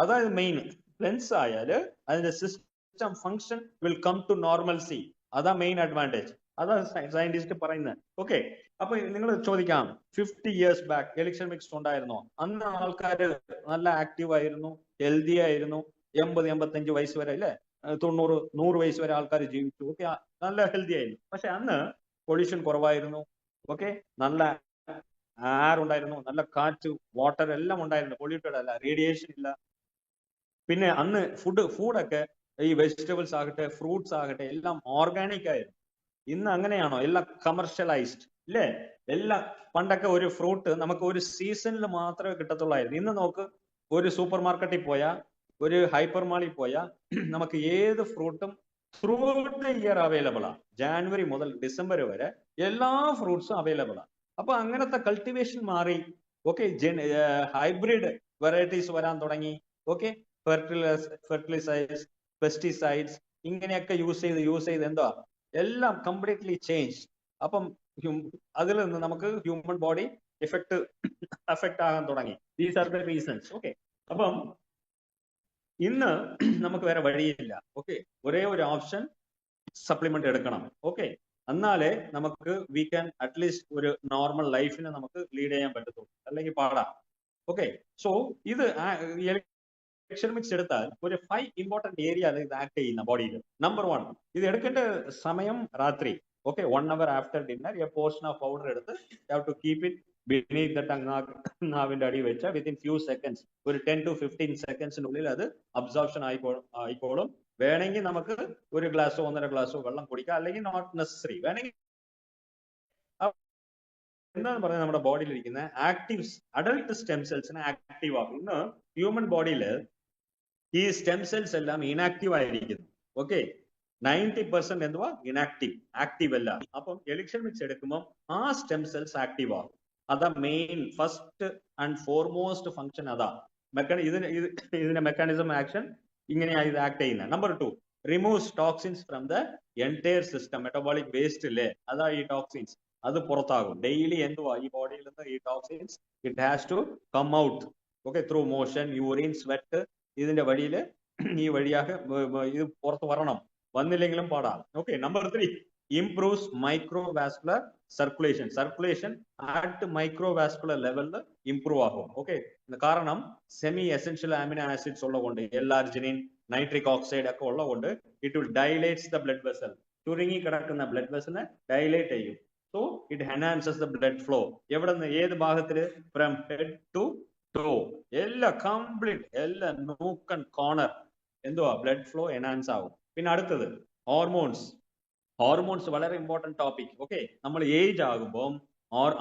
അതായത് മെയിൻ ക്ലെൻസ് ആയാല് അതിന്റെ system function will come to normalcy. അതാ മെയിൻ അഡ്വാൻറ്റേജ്. അതാണ് സയന്റിസ്റ്റ് പറയുന്നത്. ഓക്കെ, അപ്പൊ നിങ്ങൾ ചോദിക്കാം 50 years ബാക്ക് എലിക്സർ മിക്സ് ഉണ്ടായിരുന്നോ? അന്ന് ആൾക്കാര് നല്ല ആക്റ്റീവ് ആയിരുന്നു, ഹെൽത്തി ആയിരുന്നു. 80-85 വയസ്സ് വരെ അല്ലെ, 90-100 വയസ്സ് വരെ ആൾക്കാർ ജീവിച്ചു. ഓക്കെ, നല്ല ഹെൽത്തി ആയിരുന്നു. പക്ഷെ അന്ന് പൊല്യൂഷൻ കുറവായിരുന്നു. ഓക്കെ, നല്ല എയർ ഉണ്ടായിരുന്നു, നല്ല കാറ്റ്, വാട്ടർ എല്ലാം ഉണ്ടായിരുന്നു, പൊല്യൂട്ടഡ് അല്ല, റേഡിയേഷൻ ഇല്ല. പിന്നെ അന്ന് ഫുഡൊക്കെ ഈ വെജിറ്റബിൾസ് ആകട്ടെ ഫ്രൂട്ട്സ് ആകട്ടെ എല്ലാം ഓർഗാനിക് ആയിരുന്നു. ഇന്ന് അങ്ങനെയാണോ? എല്ലാം കമർഷ്യലൈസ്ഡ് ഇല്ലേ? എല്ലാം പണ്ടൊക്കെ ഒരു ഫ്രൂട്ട് നമുക്ക് ഒരു സീസണിൽ മാത്രമേ കിട്ടത്തുള്ളായിരുന്നു. ഇന്ന് നോക്ക്, ഒരു സൂപ്പർ മാർക്കറ്റിൽ പോയാ, ഒരു ഹൈപ്പർ മാളിൽ പോയാ നമുക്ക് ഏത് ഫ്രൂട്ടും ത്രൂ ദ ഇയർ അവൈലബിൾ ആണ്. ജാനുവരി മുതൽ ഡിസംബർ വരെ എല്ലാ ഫ്രൂട്ട്സും അവൈലബിൾ ആണ്. അപ്പൊ അങ്ങനത്തെ കൾട്ടിവേഷൻ മാറി. ഓക്കെ, ഹൈബ്രിഡ് വെറൈറ്റീസ് വരാൻ തുടങ്ങി. ഓക്കെ, ഫെർട്ടിലൈസേഴ്സ്, പെസ്റ്റിസൈഡ്സ് ഇങ്ങനെയൊക്കെ യൂസ് ചെയ്ത് എന്താ എല്ലാം കംപ്ലീറ്റ്ലി ചേഞ്ച്. അപ്പം അതിൽ നിന്ന് നമുക്ക് ഹ്യൂമൻ ബോഡി എഫക്ട് ആകാൻ തുടങ്ങി. These are the reasons. Okay, അപ്പം ഇന്ന് നമുക്ക് വേറെ വഴിയില്ല. ഓക്കെ, ഒരേ ഒരു ഓപ്ഷൻ സപ്ലിമെന്റ് എടുക്കണം. ഓക്കെ, എന്നാലേ നമുക്ക് വി ക്യാൻ അറ്റ്ലീസ്റ്റ് ഒരു നോർമൽ ലൈഫിനെ നമുക്ക് ലീഡ് ചെയ്യാൻ പറ്റത്തുള്ളൂ, അല്ലെങ്കിൽ പാടാം. ഓക്കെ, സോ ഇത് എലിക്സർ മിക്സ് എടുത്താൽ ഒരു 5 ഇമ്പോർട്ടന്റ് ഏരിയ ഇത് ആക്ട് ചെയ്യുന്ന ബോഡിയിൽ. നമ്പർ 1, ഇത് എടുക്കേണ്ട സമയം രാത്രി. Okay, 1 hour after dinner a portion of powder എടുത്ത് have to keep it beneath the tongue, നാവിന്റെ അടി വെച്ചാൽ വിത്തിൻ ഫ്യൂ സെക്കൻഡ്സ്, ഒരു 10 to 15 സെക്കൻഡ്സിനുള്ളിൽ അത് അബ്സോർപ്ഷൻ ആയിക്കോളും. വേണമെങ്കിൽ നമുക്ക് ഒരു ഗ്ലാസോ 1.5 ഗ്ലാസോ വെള്ളം കുടിക്കാം, അല്ലെങ്കിൽ നോട്ട് നെസസറി. വേണമെങ്കിൽ എന്താണ് പറയുന്നത്, നമ്മുടെ ബോഡിയിൽ ഇരിക്കുന്ന ആക്റ്റീവ് അഡൽട്ട് സ്റ്റെം സെൽസിനെ ആക്റ്റീവ് ആക്കും. ഇന്ന് ഹ്യൂമൻ ബോഡിയിൽ ഈ സ്റ്റെം സെൽസ് എല്ലാം ഇനാക്റ്റീവ് ആയിരിക്കുന്നു. ഓക്കെ, 90% എന്തുവാ ഇനാക്റ്റീവ്, ആക്റ്റീവ് അല്ല. അപ്പം എലിക്സർ മിക്സ് എടുക്കുമ്പോൾ ആ സ്റ്റെം സെൽസ് ആക്റ്റീവ് ആകും. അതാ main first and foremost function. അതാ ഇതിന്റെ മെക്കാനിസം ആക്ഷൻ ഇങ്ങനെയാ ഇത് ആക്ട് ചെയ്യുന്നത്. Number 2, removes toxins from the entire system. Metabolic waste ഇല്ലേ, അതാ ഈ ടോക്സിൻസ്, അത് പുറത്താകും. ഡെയിലി എന്തുവാ ഈ ബോഡിയിൽ നിന്ന് ഈ toxins it has to come out. Okay, through motion, urine, sweat, ഇതിന്റെ വഴിയിൽ ഈ വഴിയാകെ ഇത് പുറത്ത് വരണം. വന്നില്ലെങ്കിലും പാടാം. Okay, number 3, improves microvascular circulation. Circulation at microvascular ലെവലിൽ ഇംപ്രൂവ് ആകും. ഓക്കെ, കാരണം സെമി എസെൻഷ്യൽ അമിനോ ആസിഡ്സ് ഉള്ളതുകൊണ്ട്, L-arginine, നൈട്രിക് ഓക്സൈഡ് ഒക്കെ ഉള്ളതുകൊണ്ട് it will dilates the blood vessel. ചുരുങ്ങി കിടക്കുന്ന ബ്ലഡ് വെസലിനെ ഡൈലേറ്റ് ചെയ്യും. So it enhances the blood flow. എവിടെ നിന്ന്, ഏത് ഭാഗത്തില്? ഫ്രം ഹെഡ് ടു ടോ, എല്ലാ കംപ്ലീറ്റ് എല്ലാ നോക്ക് ആൻഡ് കോർണർ എന്തുവാ ബ്ലഡ് ഫ്ലോ എൻഹാൻസ് ആവും. പിന്നെ അടുത്തത് ഹോർമോൺസ്. ഹോർമോൺസ് വളരെ ഇമ്പോർട്ടന്റ് ടോപ്പിക്. ഓക്കെ, നമ്മൾ ഏജ് ആകുമ്പോൾ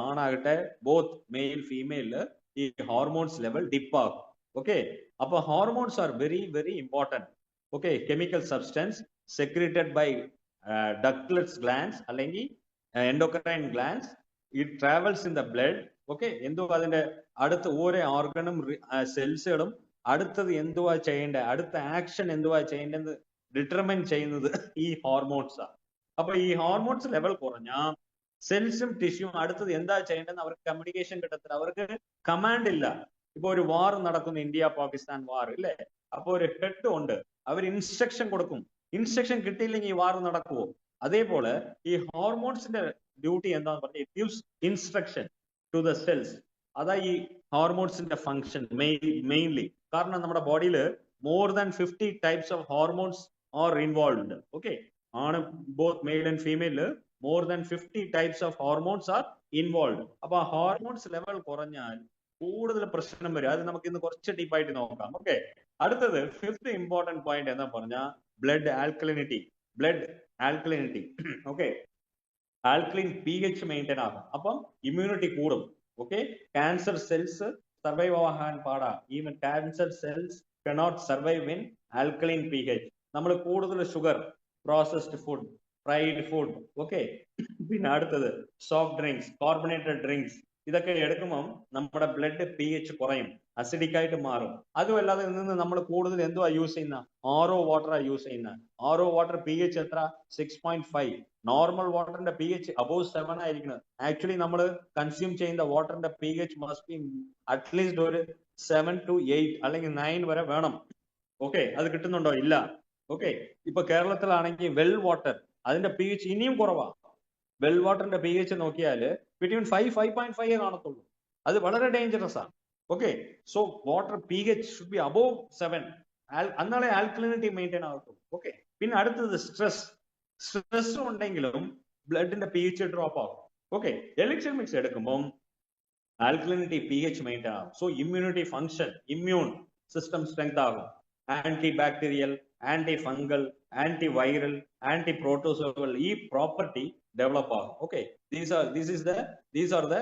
ആണാകട്ടെ ബോത്ത് മെയിൽ ഫീമെയില് ഈ ഹോർമോൺസ് ലെവൽ ഡിപ്പ് ആകും. ഓക്കെ, അപ്പൊ hormones are very very important. Okay, chemical substance secreted by ductless glands അല്ലെങ്കിൽ endocrine glands. It travels in the blood. Okay, എന്തുവാ അതിന്റെ അടുത്ത ഓരോ ഓർഗനും സെൽസുകളും അടുത്തത് എന്തുവാ ചെയ്യേണ്ടത്, അടുത്ത ആക്ഷൻ എന്തുവാ ചെയ്യേണ്ടത് ഡിറ്റർമൈൻ ചെയ്യുന്നത് ഈ ഹോർമോൺസാ. അപ്പൊ ഈ ഹോർമോൺസ് ലെവൽ കുറഞ്ഞാൽ സെൽസും ടിഷ്യൂവും അടുത്തത് എന്താ ചെയ്യേണ്ടതെന്ന് അവർക്ക് കമ്മ്യൂണിക്കേഷൻ കിട്ടത്തില്ല, അവർക്ക് കമാൻഡ് ഇല്ല. ഇപ്പൊ ഒരു വാർ നടക്കുന്നു, ഇന്ത്യ പാകിസ്ഥാൻ വാർ ഇല്ലേ? അപ്പൊ ഒരു ഹെഡ് ഉണ്ട്, അവർ ഇൻസ്ട്രക്ഷൻ കൊടുക്കും. ഇൻസ്ട്രക്ഷൻ കിട്ടിയില്ലെങ്കിൽ ഈ വാർ നടക്കുവോ? അതേപോലെ ഈ ഹോർമോൺസിന്റെ ഡ്യൂട്ടി എന്താന്ന് പറഞ്ഞാൽ it gives instruction to the cells. അതാ ഈ ഹോർമോൺസിന്റെ ഫംഗ്ഷൻ മെയിൻലി. കാരണം നമ്മുടെ ബോഡിയിൽ more than 50 types of hormones are involved. Okay, ആണ് both male and female more than 50 types of hormones are involved. അപ്പൊ ആ ഹോർമോൺസ് ലെവൽ കുറഞ്ഞാൽ കൂടുതൽ പ്രശ്നം വരും. അത് നമുക്ക് ഇന്ന് കുറച്ച് ഡീപ്പായിട്ട് നോക്കാം. ഓക്കെ, അടുത്തത് ഫിഫ്ത് ഇമ്പോർട്ടന്റ് പോയിന്റ് എന്താ പറഞ്ഞാൽ blood alkalinity. Blood alkalinity. Okay, alkaline pH maintain ആകും, അപ്പം ഇമ്മ്യൂണിറ്റി കൂടും. ഓക്കെ, ക്യാൻസർ സെൽസ് സർവൈവ് ആകാൻ പാടാ. Even cancer cells cannot survive in alkaline pH. നമ്മൾ കൂടുതൽ sugar, processed food, fried food, okay, പിന്നെ അടുത്തത് സോഫ്റ്റ് ഡ്രിങ്ക്സ്, കാർബണേറ്റഡ് ഡ്രിങ്ക്സ്, ഇതൊക്കെ എടുക്കുമ്പോൾ നമ്മുടെ ബ്ലഡ് pH കുറയും, അസിഡിക് ആയിട്ട് മാറും. അതുമല്ലാതെ നിന്ന് നമ്മൾ കൂടുതൽ എന്തുവാ യൂസ് ചെയ്യുന്ന? RO വാട്ടറാ യൂസ് ചെയ്യുന്ന. RO വാട്ടർ pH എത്ര? 6.5. നോർമൽ വാട്ടറിന്റെ pH അബോവ് 7 ആയിരിക്കുന്നത്. ആക്ച്വലി നമ്മൾ കൺസ്യൂം ചെയ്യുന്ന വാട്ടറിന്റെ pH മസ്റ്റ് ബി അറ്റ്ലീസ്റ്റ് ഒരു 7 to 8 അല്ലെങ്കിൽ 9 വരെ വേണം. ഓക്കെ, അത് കിട്ടുന്നുണ്ടോ? ഇല്ല. ഓക്കെ, ഇപ്പൊ കേരളത്തിലാണെങ്കിൽ വെൽ വാട്ടർ അതിന്റെ pH ഇനിയും കുറവാ. വെൽ വാട്ടറിന്റെ pH നോക്കിയാൽ ബിറ്റ്വീൻ 5-5.5 കാണത്തുള്ളൂ. അത് വളരെ ഡേഞ്ചറസ് ആണ്. Okay, so water pH should be above 7. എന്നാലേ ആൽക്കലിനിറ്റി മെയിൻറ്റെയിൻ ആകത്തുള്ളൂ. ഓക്കെ, പിന്നെ അടുത്തത് സ്ട്രെസ്. സ്ട്രെസ് ഉണ്ടെങ്കിലും ബ്ലഡിന്റെ pH ഡ്രോപ്പ് ആകും. ഓക്കെ, എലിക്സർ മിക്സ് എടുക്കുമ്പോൾ ആൽക്കലിനിറ്റി pH മെയിൻറ്റെയിൻ ആകും. So immunity function, immune system strength ആകും. Anti bacterial, anti fungal, anti viral, anti protozoal ഈ പ്രോപ്പർട്ടി ഡെവലപ്പ് ആകും. Okay, these are the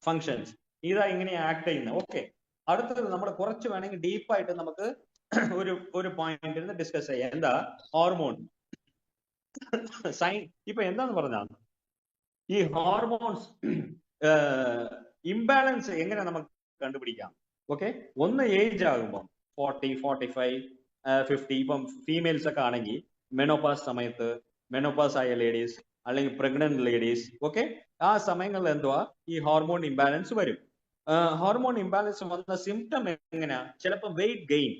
functions. ഇതാ ഇങ്ങനെ ആക്ട് ചെയ്യുന്നത്. ഓക്കെ, അടുത്തത് നമ്മൾ കുറച്ച് വേണമെങ്കിൽ ഡീപ്പായിട്ട് നമുക്ക് ഒരു പോയിന്റ് ഡിസ്കസ് ചെയ്യാം. എന്താ ഹോർമോൺ സൈൻ? ഇപ്പൊ എന്താന്ന് പറഞ്ഞാൽ ഈ ഹോർമോൺസ് ഇംബാലൻസ് എങ്ങനെ നമുക്ക് കണ്ടുപിടിക്കാം? ഓക്കെ, ഒന്ന് ഏജ് ആകുമ്പോൾ 40, 45, 50, ഇപ്പം ഫീമെയിൽസ് ഒക്കെ ആണെങ്കിൽ മെനോപാസ് സമയത്ത്, മെനോപാസ് ആയ ലേഡീസ് അല്ലെങ്കിൽ പ്രഗ്നന്റ് ലേഡീസ്, ഓക്കെ, ആ സമയങ്ങളിൽ എന്തുവാ ഈ ഹോർമോൺ ഇംബാലൻസ് വരും. ഹോർമോൺ ഇംബാലൻസ് വന്ന സിംറ്റം എങ്ങനെയാ? ചിലപ്പോൾ വെയിറ്റ് ഗെയിൻ,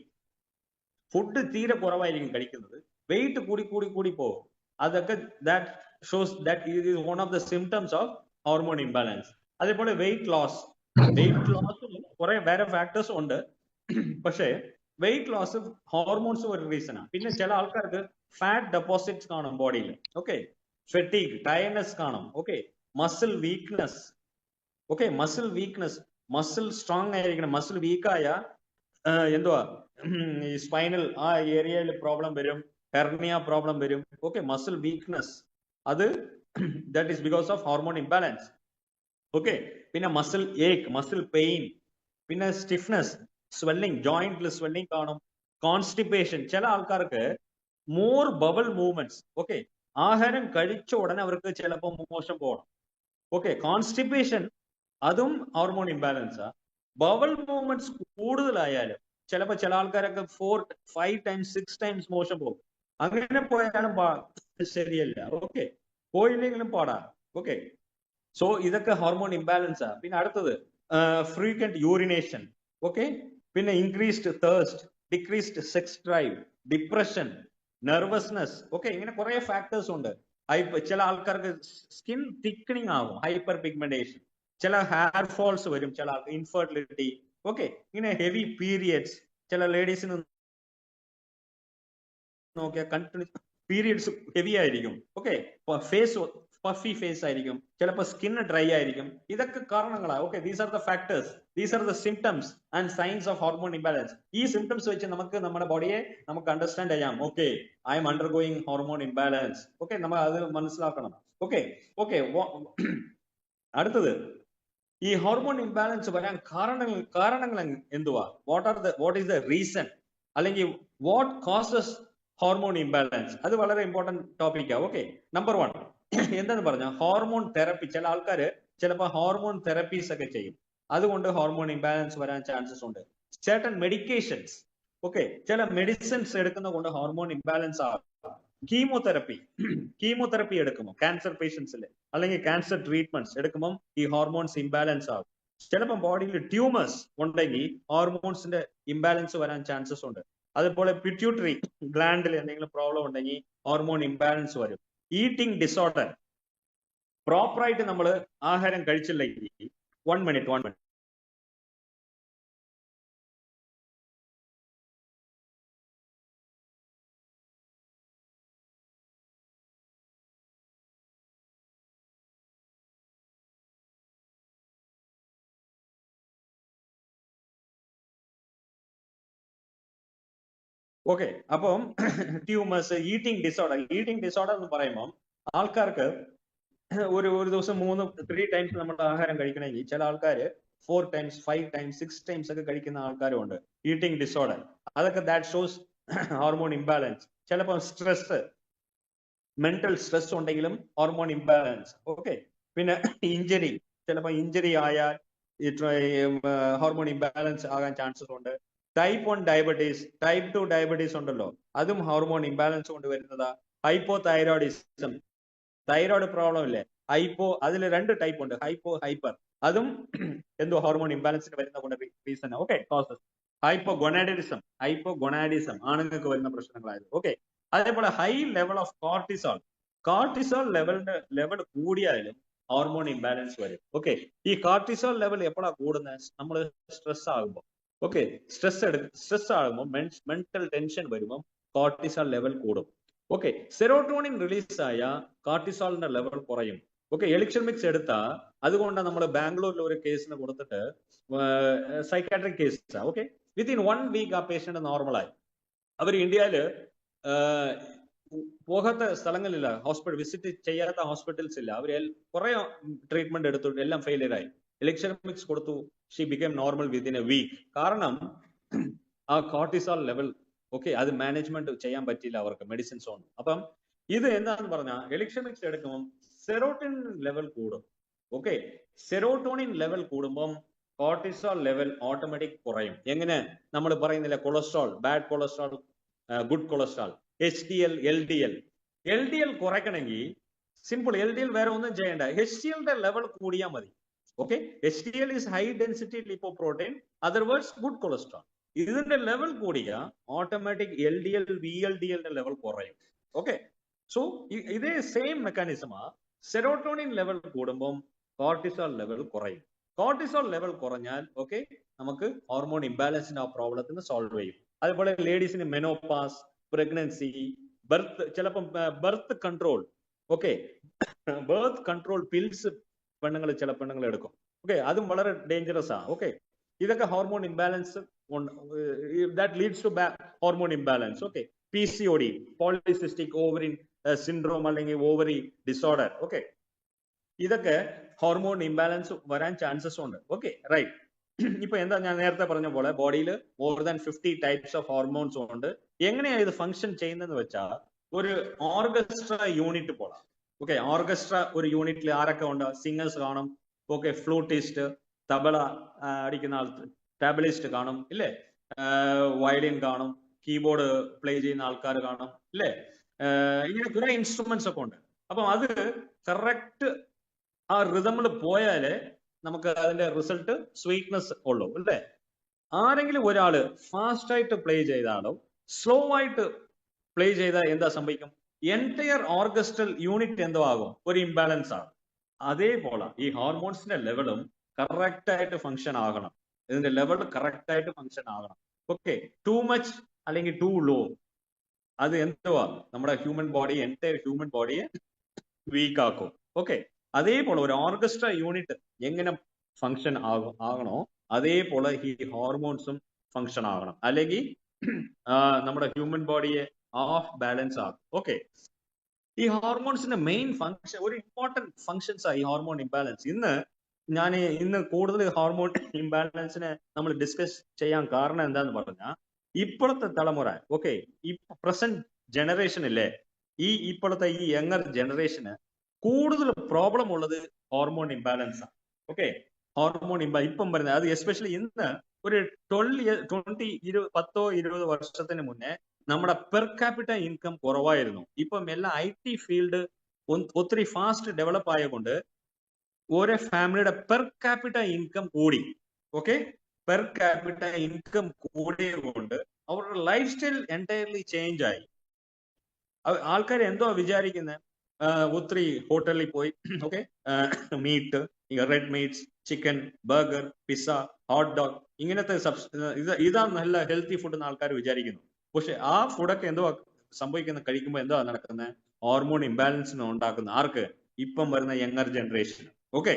ഫുഡ് തീരെ കുറവായിരിക്കും കഴിക്കുന്നത്, വെയിറ്റ് കൂടി കൂടി കൂടി പോകും. അതൊക്കെ that shows that it is one of the symptoms of hormone imbalance. അതേപോലെ വെയിറ്റ് ലോസ് കുറെ വേറെ ഫാക്ടേഴ്സ് ഉണ്ട്. പക്ഷേ വെയിറ്റ് ലോസ് ഹോർമോൺസ് ഒരു റീസണാണ്. പിന്നെ ചില ആൾക്കാർക്ക് ഫാറ്റ് ഡെപ്പോസിറ്റ്സ് കാണും ബോഡിയിൽ. ഓക്കെ, ഫെറ്റീഗ്, ടയർനെസ് കാണും. Okay, muscle weakness. Okay, muscle weakness, muscle strong ആയിരിക്കണം. മസിൽ വീക്കായ എന്തുവാ ഈ സ്പൈനൽ ആ ഏരിയയിൽ പ്രോബ്ലം വരും, ഹെർണിയ പ്രോബ്ലം വരും. ഓക്കെ, മസിൽ വീക്ക്നെസ്, അത് that is because of hormone imbalance. Okay, പിന്നെ മസിൽ ഏക്ക്, മസിൽ പെയിൻ, പിന്നെ സ്റ്റിഫ്നെസ്, സ്വെല്ലിംഗ്, ജോയിന്റിൽ സ്വെല്ലിംഗ് കാണും, കോൺസ്റ്റിപ്പേഷൻ. ചില ആൾക്കാർക്ക് മോർ ബബിൾ മൂവ്മെന്റ്സ്. ഓക്കെ, ആഹാരം കഴിച്ച ഉടനെ അവർക്ക് ചിലപ്പോൾ മോശം പോകണം. ഓക്കെ, കോൺസ്റ്റിപ്പേഷൻ അതും ഹോർമോൺ ഇംബാലൻസാ. ബബിൾ മൂവ്മെന്റ്സ് കൂടുതലായാലും ചിലപ്പോൾ ചില ആൾക്കാരൊക്കെ 4-5 times 6 times മോശം പോകും. അങ്ങനെ പോയാലും ശരിയല്ല. ഓക്കെ, പോയില്ലെങ്കിലും പാടാ. ഓക്കെ, സോ ഇതൊക്കെ ഹോർമോൺ ഇംബാലൻസാ. പിന്നെ അടുത്തത് ഫ്രീക്വന്റ് യൂറിനേഷൻ. ഓക്കെ, പിന്നെ increased thirst, decreased sex drive, depression, nervousness. Okay, ഇങ്ങനെ കുറെ ഫാക്ടേഴ്സ് ഉണ്ട്. ചില ആൾക്കാർക്ക് സ്കിൻ തിക്കണിങ് ആകും, ഹൈപ്പർ പിഗ്മെന്റേഷൻ, ചില ഹെയർ ഫോൾസ് വരും, ചില ഇൻഫെർട്ടിലിറ്റി. ഓക്കെ, ഇങ്ങനെ ഹെവി പീരിയഡ്സ്. ചില ലേഡീസിന് നോക്കിയാൽ കണ്ടിന്യൂസ് പീരിയഡ്സ് ഹെവി ആയിരിക്കും. ഓക്കെ, ഫേസ് പഫി ഫേസ് ആയിരിക്കും, ചിലപ്പോൾ സ്കിൻ ഡ്രൈ ആയിരിക്കും. ഇതൊക്കെ കാരണങ്ങളാണ്. Okay, these are the factors, these are the symptoms and signs of hormone imbalance. ഈ സിംറ്റംസ് വെച്ച് നമുക്ക് നമ്മുടെ ബോഡിയെ നമുക്ക് അണ്ടർസ്റ്റാൻഡ് ചെയ്യാം. Okay, I am undergoing hormone imbalance. Okay, നമ്മൾ അത് മനസ്സിലാക്കണം. ഓക്കെ, ഓക്കെ, അടുത്തത് ഈ ഹോർമോൺ ഇംബാലൻസ് വരാൻ കാരണങ്ങൾ എന്തുവാ? വാട്ട് ഈസ് ദ റീസൺ, അല്ലെങ്കിൽ വാട്ട് കോസസ് ഹോർമോൺ ഇംബാലൻസ്? അത് വളരെ ഇമ്പോർട്ടന്റ് ടോപ്പിക്കാണ്. ഓക്കെ, നമ്പർ 1 എന്താന്ന് പറഞ്ഞാൽ ഹോർമോൺ തെറപ്പി. ചില ആൾക്കാര് ചിലപ്പോൾ ഹോർമോൺ തെറപ്പീസ് ഒക്കെ ചെയ്യും, അതുകൊണ്ട് ഹോർമോൺ ഇംബാലൻസ് വരാൻ ചാൻസസ് ഉണ്ട്. certain മെഡിക്കേഷൻസ്, ഓക്കെ, ചില മെഡിസിൻസ് എടുക്കുന്ന കൊണ്ട് ഹോർമോൺ ഇംബാലൻസ് ആകും. കീമോതെറപ്പി എടുക്കുമ്പോൾ ക്യാൻസർ പേഷ്യൻസിൽ അല്ലെങ്കിൽ ക്യാൻസർ ട്രീറ്റ്മെന്റ്സ് എടുക്കുമ്പോൾ ഈ ഹോർമോൺസ് ഇംബാലൻസ് ആകും. ചിലപ്പോൾ ബോഡിയിൽ ട്യൂമേഴ്സ് ഉണ്ടെങ്കിൽ ഹോർമോൺസിന്റെ ഇംബാലൻസ് വരാൻ ചാൻസസ് ഉണ്ട്. അതുപോലെ പിറ്റ്യൂട്ടറി ഗ്ലാൻഡിൽ എന്തെങ്കിലും പ്രോബ്ലം ഉണ്ടെങ്കിൽ ഹോർമോൺ ഇംബാലൻസ് വരും. ഈറ്റിംഗ് ഡിസോർഡർ, പ്രോപ്പറായിട്ട് നമ്മൾ ആഹാരം കഴിച്ചില്ലെങ്കിൽ 1 മിനിറ്റ് ഓക്കെ. അപ്പം ട്യൂമേഴ്സ്, ഈറ്റിംഗ് ഡിസോർഡർ എന്ന് പറയുമ്പോൾ ആൾക്കാർക്ക് ഒരു ദിവസം 3 ടൈംസ് നമ്മൾ ആഹാരം കഴിക്കണമെങ്കിൽ ചില ആൾക്കാർ 4 ടൈംസ് 5 ടൈംസ് 6 ടൈംസ് ഒക്കെ കഴിക്കുന്ന ആൾക്കാരും ഉണ്ട്. ഈറ്റിംഗ് ഡിസോർഡർ, അതൊക്കെ ദാറ്റ് ഷോസ് ഹോർമോൺ ഇംബാലൻസ്. ചിലപ്പോൾ സ്ട്രെസ്, മെന്റൽ സ്ട്രെസ് ഉണ്ടെങ്കിലും ഹോർമോൺ ഇംബാലൻസ്. ഓക്കെ. പിന്നെ ഇഞ്ചറി, ചിലപ്പോൾ ഇഞ്ചറി ആയാൽ ഹോർമോൺ ഇംബാലൻസ് ആകാൻ ചാൻസസ് ഉണ്ട്. ടൈപ്പ് 1 ഡയബറ്റീസ്, ടൈപ്പ് 2 ഡയബറ്റീസ് ഉണ്ടല്ലോ, അതും ഹോർമോൺ ഇംബാലൻസ് കൊണ്ട് വരുന്നതാ. ഹൈപ്പോതൈറോയിഡിസം, തൈറോയ്ഡ് പ്രോബ്ലം ഇല്ലേ, അതിൽ 2 ടൈപ്പ് ഉണ്ട്, ഹൈപ്പർ, അതും എന്തോ ഹോർമോൺ ഇംബാലൻസിന് വരുന്ന കൊണ്ട് റീസൺ. ഓക്കെ. കോസസ് ഹൈപ്പോഗൊണാഡിസം ആണുങ്ങൾക്ക് വരുന്ന പ്രശ്നങ്ങളായത്. ഓക്കെ. അതേപോലെ high level of cortisol level കൂടിയാലും ഹോർമോൺ ഇംബാലൻസ് വരും. ഓക്കെ. ഈ കോർട്ടിസോൾ ലെവൽ എപ്പോഴാണ് കൂടുന്നത്? നമ്മൾ സ്ട്രെസ് ആകുമ്പോൾ. ഓക്കെ. സ്ട്രെസ് ആകുമ്പോൾ മെന്റൽ ടെൻഷൻ വരുമ്പോൾ കോർട്ടിസോൾ ലെവൽ കൂടും. ഓക്കെ. സെറോട്ടോണിൻ റിലീസ് ആയ കോർട്ടിസോളിന്റെ ലെവൽ കുറയും. ഓക്കെ. എലിക്ഷൻ മിക്സ് എടുത്താ, അതുകൊണ്ടാണ് നമ്മൾ ബാംഗ്ലൂരിൽ ഒരു കേസിന് കൊടുത്തിട്ട്, സൈക്കാട്രിക് കേസാ. ഓക്കെ. വിത്തിൻ 1 വീക്ക് ആ പേഷ്യന്റ് നോർമലായി. അവർ ഇന്ത്യയില് പോകാത്ത സ്ഥലങ്ങളില്ല, ഹോസ്പിറ്റൽ വിസിറ്റ് ചെയ്യാത്ത ഹോസ്പിറ്റൽസ് ഇല്ല. അവർ കുറെ ട്രീറ്റ്മെന്റ് എടുത്തു, എല്ലാം ഫെയിലിയർ ആയി. എലിക്ഷൻ മിക്സ് കൊടുത്തു, she become normal within a week. കാരണം ആ കോർട്ടിസോൾ ലെവൽ, ഓക്കെ, അത് മാനേജ്മെന്റ് ചെയ്യാൻ പറ്റിയില്ല അവർക്ക്, മെഡിസിൻസ് ഒന്നും. അപ്പം ഇത് എന്താന്ന് പറഞ്ഞാൽ എലിക്ഷൻ മിക്സ് എടുക്കുമ്പോൾ സെറോട്ടോണിൻ ലെവൽ കൂടും. ഓക്കെ. സെറോട്ടോണിൻ ലെവൽ കൂടുമ്പം കോർട്ടിസോൾ ലെവൽ ഓട്ടോമാറ്റിക് കുറയും. എങ്ങനെ? നമ്മൾ പറയുന്നില്ല, cholesterol, bad cholesterol, good cholesterol, HDL, LDL കുറയ്ക്കണമെങ്കിൽ സിമ്പിൾ, LDL വേറെ ഒന്നും ചെയ്യേണ്ട, HDLന്റെ ലെവൽ കൂടിയാൽ മതി. Okay. HDL is high density lipoprotein, otherwise good cholesterol. ഇതിന്റെ ലെവൽ കൂടിയ ഓട്ടോമാറ്റിക് LDL, VLDL ലെവൽ കുറയും. ഓക്കെ. സോ ഇതേ സെയിം മെക്കാനിസമാ. സെറോട്ടോണിൻ ലെവൽ കൂടുമ്പോൾ കോർട്ടിസോൾ ലെവൽ കുറയും. കോർട്ടിസോൾ ലെവൽ കുറഞ്ഞാൽ ഓക്കെ, നമുക്ക് ഹോർമോൺ ഇംബാലൻസിന്റെ ആ പ്രോബ്ലത്തിന് സോൾവ് ചെയ്യും. അതുപോലെ ലേഡീസിന് മെനോപാസ്, പ്രഗ്നൻസി, ബർത്ത്, ചിലപ്പം birth control, okay, birth control pills ചില പെണ്ണുങ്ങൾ എടുക്കും. ഓക്കെ. അതും വളരെ ഡേഞ്ചറസ് ആണ്. ഓക്കെ. ഇതൊക്കെ hormone imbalance, that leads to hormone imbalance. Okay. PCOD, polycystic ovary syndrome, അല്ലെങ്കിൽ ഓവറി ഡിസോർഡർ. ഓക്കെ. ഇതൊക്കെ ഹോർമോൺ ഇംബാലൻസ് വരാൻ ചാൻസസ് ഉണ്ട്. ഓക്കെ. റൈറ്റ്. ഇപ്പൊ എന്താ ഞാൻ നേരത്തെ പറഞ്ഞ പോലെ ബോഡിയിൽ more than 50 types of hormones ഉണ്ട്. എങ്ങനെയാ ഇത് ഫംഗ്ഷൻ ചെയ്യുന്നതെന്ന് വെച്ചാൽ, ഒരു ഓർക്കസ്ട്ര യൂണിറ്റ് പോലെ. ഓക്കെ. ഓർക്കസ്ട്ര ഒരു യൂണിറ്റിൽ ആരൊക്കെ ഉണ്ട്? സിംഗേഴ്സ് കാണും. ഓക്കെ. ഫ്ലൂട്ടിസ്റ്റ്, തബല അടിക്കുന്ന ആൾ, ടാബലിസ്റ്റ് കാണും, ഇല്ലേ? വയലിൻ കാണും, കീബോർഡ് പ്ലേ ചെയ്യുന്ന ആൾക്കാർ കാണും, ഇല്ലേ? ഇങ്ങനെ കുറെ ഇൻസ്ട്രുമെന്റ്സ് ഒക്കെ ഉണ്ട്. അപ്പം അത് കറക്റ്റ് ആ റിതമിൽ പോയാലേ നമുക്ക് അതിന്റെ റിസൾട്ട് സ്വീറ്റ്നെസ് ഉള്ളൂ, അല്ലേ? ആരെങ്കിലും ഒരാള് ഫാസ്റ്റ് ആയിട്ട് പ്ലേ ചെയ്താലോ സ്ലോ ആയിട്ട് പ്ലേ ചെയ്താൽ എന്താ സംഭവിക്കും? എൻറ്റയർ ഓർക്കസ്ട്രൽ യൂണിറ്റ് എന്തോ ആകും, ഒരു ഇംബാലൻസ് ആകും. അതേപോലെ ഈ ഹോർമോൺസിന്റെ ലെവലും കറക്റ്റ് ആയിട്ട് ഫംഗ്ഷൻ ആകണം. ഇതിന്റെ ലെവൽ കറക്റ്റ് ആയിട്ട് ഫംഗ്ഷൻ ആകണം. ഓക്കെ. ടു മച്ച് അല്ലെങ്കിൽ ടു ലോ, അത് എന്തുവാ നമ്മുടെ എൻറ്റയർ ഹ്യൂമൻ ബോഡിയെ വീക്ക് ആക്കും. ഓക്കെ. അതേപോലെ ഒരു ഓർക്കസ്ട്ര യൂണിറ്റ് എങ്ങനെ ഫംഗ്ഷൻ ആകണോ അതേപോലെ ഈ ഹോർമോൺസും ഫംഗ്ഷൻ ആകണം, അല്ലെങ്കിൽ നമ്മുടെ ഹ്യൂമൻ ബോഡിയെ ഓഫ് ബാലൻസ് ആകും. ഓക്കെ. ഈ ഹോർമോൺസിന്റെ മെയിൻ ഫംഗ്ഷൻ, ഒരു ഇമ്പോർട്ടന്റ് ഫംഗ്ഷൻസ് ഈ ഹോർമോൺ ഇംബാലൻസ്. ഇന്ന് കൂടുതൽ ഹോർമോൺ ഇംബാലൻസിനെ നമ്മൾ ഡിസ്കസ് ചെയ്യാൻ കാരണം എന്താന്ന് പറഞ്ഞാൽ, ഇപ്പോഴത്തെ തലമുറ, ഓക്കെ, ഈ പ്രസന്റ് ജനറേഷൻ ഇല്ലേ, ഇപ്പോഴത്തെ ഈ യങ്ങർ ജനറേഷന് കൂടുതൽ പ്രോബ്ലം ഉള്ളത് ഹോർമോൺ ഇംബാലൻസ് ആണ്. ഓക്കെ. ഹോർമോൺ ഇപ്പം പറയുന്നത് അത് എസ്പെഷ്യലി ഇന്ന് ഒരു 10-20 വർഷത്തിന് മുന്നേ നമ്മുടെ പെർ ക്യാപിറ്റ ഇൻകം കുറവായിരുന്നു. ഇപ്പം എല്ലാം IT ഫീൽഡ് ഒത്തിരി ഫാസ്റ്റ് ഡെവലപ്പ് ആയതുകൊണ്ട് ഓരോ ഫാമിലിയുടെ പെർ ക്യാപിറ്റ ഇൻകം കൂടി. ഓക്കെ, പെർ ക്യാപിറ്റ ഇൻകം കൂടിയത് കൊണ്ട് അവരുടെ ലൈഫ് സ്റ്റൈൽ എൻറ്റയർലി ചേഞ്ച് ആയി. ആൾക്കാർ എന്തോ വിചാരിക്കുന്നത്, ഒത്തിരി ഹോട്ടലിൽ പോയി okay meat, red meats, chicken, burger, pizza, hot dog, ഇങ്ങനത്തെ ഇതാണ് നല്ല ഹെൽത്തി ഫുഡ് എന്ന് ആൾക്കാർ വിചാരിക്കുന്നു. പക്ഷെ ആ ഫുഡൊക്കെ എന്തോ സംഭവിക്കുന്ന, കഴിക്കുമ്പോൾ എന്തോ നടക്കുന്നത്, ഹോർമോൺ ഇംബാലൻസിന് ഉണ്ടാക്കുന്ന ആർക്ക്, ഇപ്പം വരുന്ന യങ്ങർ ജനറേഷൻ. ഓക്കെ,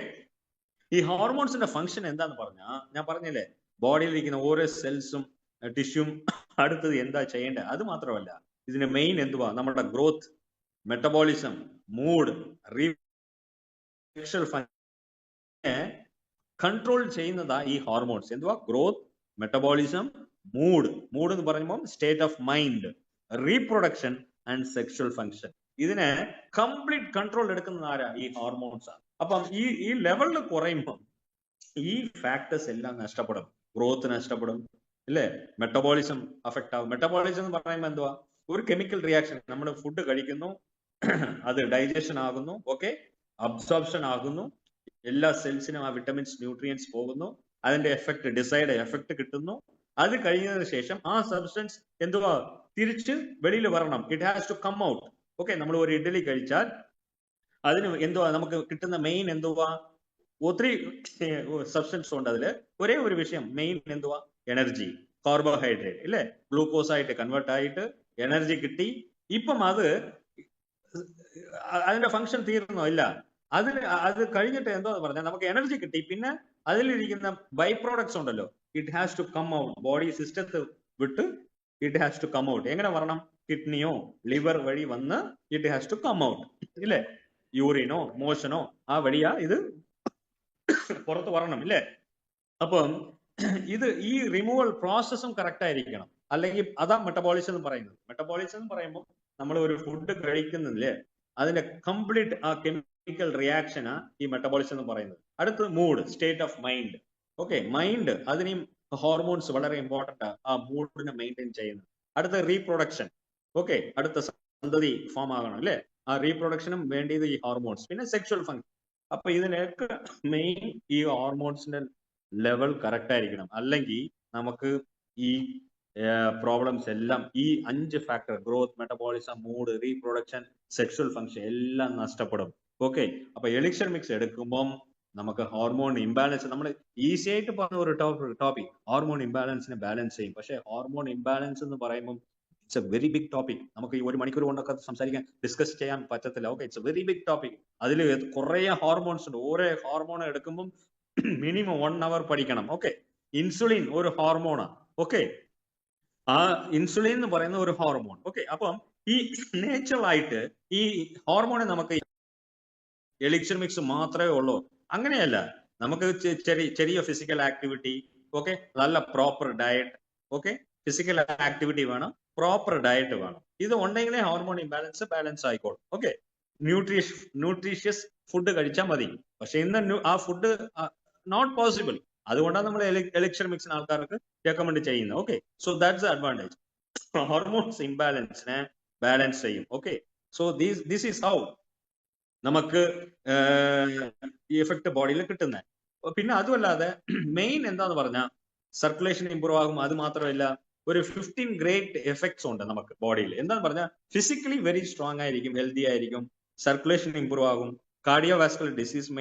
ഈ ഹോർമോൺസിന്റെ ഫംഗ്ഷൻ എന്താന്ന് പറഞ്ഞാൽ ഞാൻ പറഞ്ഞില്ലേ, ബോഡിയിൽ ഇരിക്കുന്ന ഓരോ സെൽസും ടിഷ്യൂം അടുത്തത് എന്താ ചെയ്യേണ്ടത് അത് മാത്രമല്ല, ഇതിന്റെ മെയിൻ എന്തുവാ, നമ്മുടെ growth, metabolism, mood, reproduction control ചെയ്യുന്നതാ ഈ ഹോർമോൺസ്. എന്തുവാ, ഗ്രോത്ത്, മെറ്റബോളിസം, മൂഡ് എന്ന് പറയുമ്പോൾ state of mind, reproduction and sexual function. ഇതിനെ കംപ്ലീറ്റ് കൺട്രോൾ എടുക്കുന്നത് ആരാ, ഈ ഹോർമോൺസ് ആണ്. അപ്പം ഈ ലെവലിൽ കുറയുമ്പോൾ ഈ ഫാക്ടേഴ്സ് എല്ലാം നഷ്ടപ്പെടും. ഗ്രോത്ത് നഷ്ടപ്പെടും, ഇല്ലേ, മെറ്റബോളിസം അഫക്റ്റ് ആവും. മെറ്റബോളിസം എന്ന് പറയുമ്പോൾ എന്തുവാ, ഒരു കെമിക്കൽ റിയാക്ഷൻ. നമ്മൾ ഫുഡ് കഴിക്കുന്നു, അത് ഡൈജഷൻ ആകുന്നു, ഓക്കെ, അബ്സോർപ്ഷൻ ആകുന്നു, എല്ലാ സെൽസിനും ആ വിറ്റമിൻസ്, ന്യൂട്രിയൻസ് പോകുന്നു, അതിന്റെ എഫക്ട്, ഡിസൈഡ് എഫക്ട് കിട്ടുന്നു. അത് കഴിഞ്ഞതിന് ശേഷം ആ സബ്സ്റ്റൻസ് എന്തുവാ, തിരിച്ച് വെളിയിൽ വരണം. It has to come out. Okay, നമ്മൾ ഒരു ഇഡ്ഡലി കഴിച്ചാൽ അതിന് എന്തുവാ നമുക്ക് കിട്ടുന്ന മെയിൻ എന്തുവാ, ഒത്തിരി സബ്സ്റ്റൻസ് ഉണ്ട്. അതില് ഒരേ ഒരു വിഷയം മെയിൻ എന്തുവാ, എനർജി, കാർബോഹൈഡ്രേറ്റ്, ഇല്ലേ, ഗ്ലൂക്കോസ് ആയിട്ട് കൺവേർട്ട് ആയിട്ട് എനർജി കിട്ടി. ഇപ്പം അത് അതിന്റെ ഫംഗ്ഷൻ തീർന്നോ, ഇല്ല. അത് കഴിഞ്ഞിട്ട് എന്തോ പറഞ്ഞാൽ നമുക്ക് എനർജി കിട്ടി, പിന്നെ അതിലിരിക്കുന്ന ബൈ പ്രോഡക്ട്സ് ഉണ്ടല്ലോ, it has to come out. Body സിസ്റ്റത്തെ വിട്ട് it has to come out. എങ്ങനെ വരണം, കിഡ്നിയോ ലിവർ വഴി വന്ന് it has to come out, ഇല്ലേ, യൂറിനോ മോഷനോ ആ വഴിയാ ഇത് പുറത്ത് വരണം, ഇല്ലേ. അപ്പം ഈ റിമൂവൽ പ്രോസസ്സും കറക്റ്റ് ആയിരിക്കണം, അല്ലെങ്കിൽ അതാ മെറ്റബോളിസം എന്ന് പറയുന്നത്. മെറ്റബോളിസം എന്ന് പറയുമ്പോൾ നമ്മൾ ഒരു ഫുഡ് കഴിക്കുന്നില്ലേ, അതിന്റെ കംപ്ലീറ്റ് ആ കെമിക്കൽ റിയാക്ഷനാ ഈ മെറ്റബോളിസം എന്ന് പറയുന്നത്. അടുത്തത് mood, state of mind. Okay, mind, അതിനെയും ഹോർമോൺസ് വളരെ ഇമ്പോർട്ടന്റ് ആണ്, ആ മൂഡിനെ മെയിൻറ്റെയിൻ ചെയ്യുന്നത്. അടുത്ത റീപ്രൊഡക്ഷൻ. ഓക്കെ, അടുത്ത സന്തതി ഫോം ആകണം, അല്ലെ, ആ റീപ്രൊഡക്ഷനും വേണ്ടിയത് ഈ ഹോർമോൺസ്. പിന്നെ സെക്ഷൽ ഫംഗ്ഷൻ. അപ്പൊ ഇതിനൊക്കെ മെയിൻ ഈ ഹോർമോൺസിന്റെ ലെവൽ കറക്റ്റ് ആയിരിക്കണം, അല്ലെങ്കിൽ നമുക്ക് ഈ പ്രോബ്ലംസ് എല്ലാം, ഈ 5 factor, growth, metabolism, mood, reproduction, sexual function എല്ലാം നഷ്ടപ്പെടും. ഓക്കെ, അപ്പൊ എലിക്സർ മിക്സ് എടുക്കുമ്പം നമുക്ക് ഹോർമോൺ ഇംബാലൻസ്, നമ്മൾ ഈസി ആയിട്ട് പറഞ്ഞ ഒരു ടോപ്പിക്, ഹോർമോൺ ഇംബാലൻസിനെ ബാലൻസ് ചെയ്യും. പക്ഷെ ഹോർമോൺ ഇംബാലൻസ് എന്ന് പറയുമ്പോൾ it's a very big topic. നമുക്ക് ഈ 1 മണിക്കൂർ കൊണ്ടൊക്കെ സംസാരിക്കാൻ, ഡിസ്കസ് ചെയ്യാൻ പറ്റത്തില്ല. Okay, it's a very big topic. അതിൽ കുറെ ഹോർമോൺസ് ഉണ്ട്. ഓരോ ഹോർമോൺ എടുക്കുമ്പോൾ മിനിമം 1 hour പഠിക്കണം. ഓക്കെ, ഇൻസുലിൻ ഒരു ഹോർമോണാണ്. ഓക്കെ, ആ ഇൻസുലിൻ എന്ന് പറയുന്ന ഒരു ഹോർമോൺ. ഓക്കെ, അപ്പം ഈ നേച്ചുറൽ ആയിട്ട് ഈ ഹോർമോണെ നമുക്ക് എലിക്സർ മിക്സ് മാത്രമേ ഉള്ളൂ, അങ്ങനെയല്ല. നമുക്ക് ചെറിയ ഫിസിക്കൽ ആക്ടിവിറ്റി, ഓക്കെ, നല്ല proper diet, okay, physical activity വേണം, പ്രോപ്പർ ഡയറ്റ് വേണം. ഇത് ഉണ്ടെങ്കിലേ ഹോർമോൺ ഇംബാലൻസ് ബാലൻസ് ആയിക്കോളും. ഓക്കെ, ന്യൂട്രീഷ്യസ് ഫുഡ് കഴിച്ചാൽ മതി. പക്ഷെ ഇന്ന് ആ ഫുഡ് നോട്ട് പോസിബിൾ. അതുകൊണ്ടാണ് നമ്മൾ എലിക്സർ മിക്സിന് ആൾക്കാർക്ക് റെക്കമെൻഡ് ചെയ്യുന്നത്. Okay, so that's the advantage. Hormones ഇംബാലൻസിനെ ബാലൻസ് ചെയ്യും. Okay, so this is how നമുക്ക് ഈ എഫക്ട് ബോഡിയിൽ കിട്ടുന്നത്. പിന്നെ അതുമല്ലാതെ മെയിൻ എന്താന്ന് പറഞ്ഞാൽ സർക്കുലേഷൻ ഇമ്പ്രൂവ് ആകും. അത് മാത്രമല്ല, ഒരു 15 ഗ്രേറ്റ് എഫക്ട്സ് ഉണ്ട് നമുക്ക് ബോഡിയിൽ. എന്താന്ന് പറഞ്ഞാൽ ഫിസിക്കലി വെരി സ്ട്രോങ് ആയിരിക്കും, ഹെൽത്തി ആയിരിക്കും, സർക്കുലേഷൻ ഇമ്പ്രൂവ് ആകും, കാർഡിയോവാസ്കുലർ ഡിസീസ്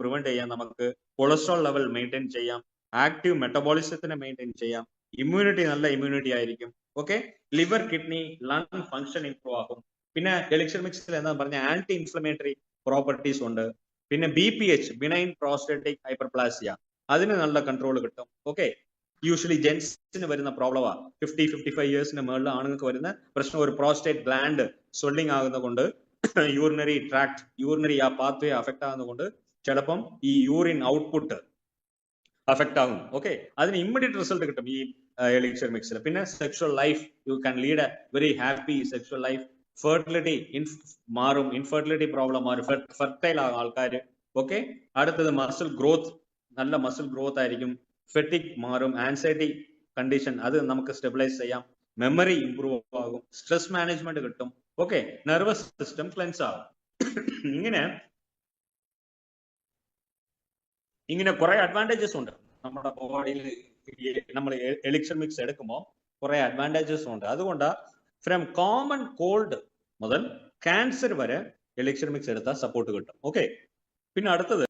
പ്രിവെന്റ് ചെയ്യാം, നമുക്ക് കൊളസ്ട്രോൾ ലെവൽ മെയിൻറ്റെയിൻ ചെയ്യാം, ആക്റ്റീവ് മെറ്റബോളിസത്തിനെ മെയിൻറ്റെയിൻ ചെയ്യാം, ഇമ്മ്യൂണിറ്റി നല്ല ഇമ്മ്യൂണിറ്റി ആയിരിക്കും. Okay, liver, kidney, lung function improve ആകും. പിന്നെ എലിക്സർ മിക്സിൽ എന്താന്ന് പറഞ്ഞാൽ ആന്റി ഇൻഫ്ലമേറ്ററി പ്രോപ്പർട്ടീസ് ഉണ്ട്. പിന്നെ BPH, ബിനൈൻ പ്രോസ്റ്റേറ്റിക് ഹൈപ്പർപ്ലാസിയ, അതിന് നല്ല കൺട്രോൾ കിട്ടും. ഓക്കെ, യൂഷ്വലി ജെന്റ്സിന് വരുന്ന പ്രോബ്ലമാ, 50-55 ഇയേഴ്സിന് മുകളിൽ ആണുങ്ങൾക്ക് വരുന്ന പ്രശ്നം, ഒരു പ്രോസ്റ്റേറ്റ് ഗ്ലാൻഡ് സ്വെല്ലിംഗ് ആകുന്നത് കൊണ്ട്, യൂറിനറി ട്രാക്ട്, യൂറിനറി ആ പാത്വേ അഫക്ട് ആകുന്നത് ചിലപ്പം ഈ യൂറിൻ ഔട്ട്പുട്ട് അഫക്ട് ആകും. ഓക്കെ, അതിന് ഇമ്മീഡിയറ്റ് റിസൾട്ട് കിട്ടും ഈ എലിക്സർ മിക്സിൽ. പിന്നെ sexual life, you can lead A very happy sexual life. Fertility മാറും, ഇൻഫെർട്ടിലിറ്റി പ്രോബ്ലം മാറും, ഫെർട്ടൈൽ ആകും ആൾക്കാർ. ഓക്കെ, അടുത്തത് മസിൽ ഗ്രോത്ത്, നല്ല മസിൽ ഗ്രോത്ത് ആയിരിക്കും, ഫെറ്റിക് മാറും, ആൻസൈറ്റി കണ്ടീഷൻ അത് നമുക്ക് സ്റ്റെബിലൈസ് ചെയ്യാം, മെമ്മറി ഇംപ്രൂവ് ആകും, സ്ട്രെസ് മാനേജ്മെന്റ് കിട്ടും. ഓക്കെ, നെർവസ് സിസ്റ്റം ക്ലെൻസ് ആകും. ഇങ്ങനെ ഇങ്ങനെ കുറെ അഡ്വാൻറ്റേജസ് ഉണ്ട് നമ്മുടെ ബോഡിയിൽ നമ്മൾ എലിക്സർ മിക്സ് എടുക്കുമ്പോൾ കുറെ അഡ്വാൻറ്റേജസ് ഉണ്ട്. അതുകൊണ്ട് ഫ്രം കോമൺ കോൾഡ് മുതൽ ക്യാൻസർ വരെ എലിക്സർ മിക്സ് എടുത്താൽ സപ്പോർട്ട് കിട്ടും. ഓക്കെ, പിന്നെ അടുത്തത്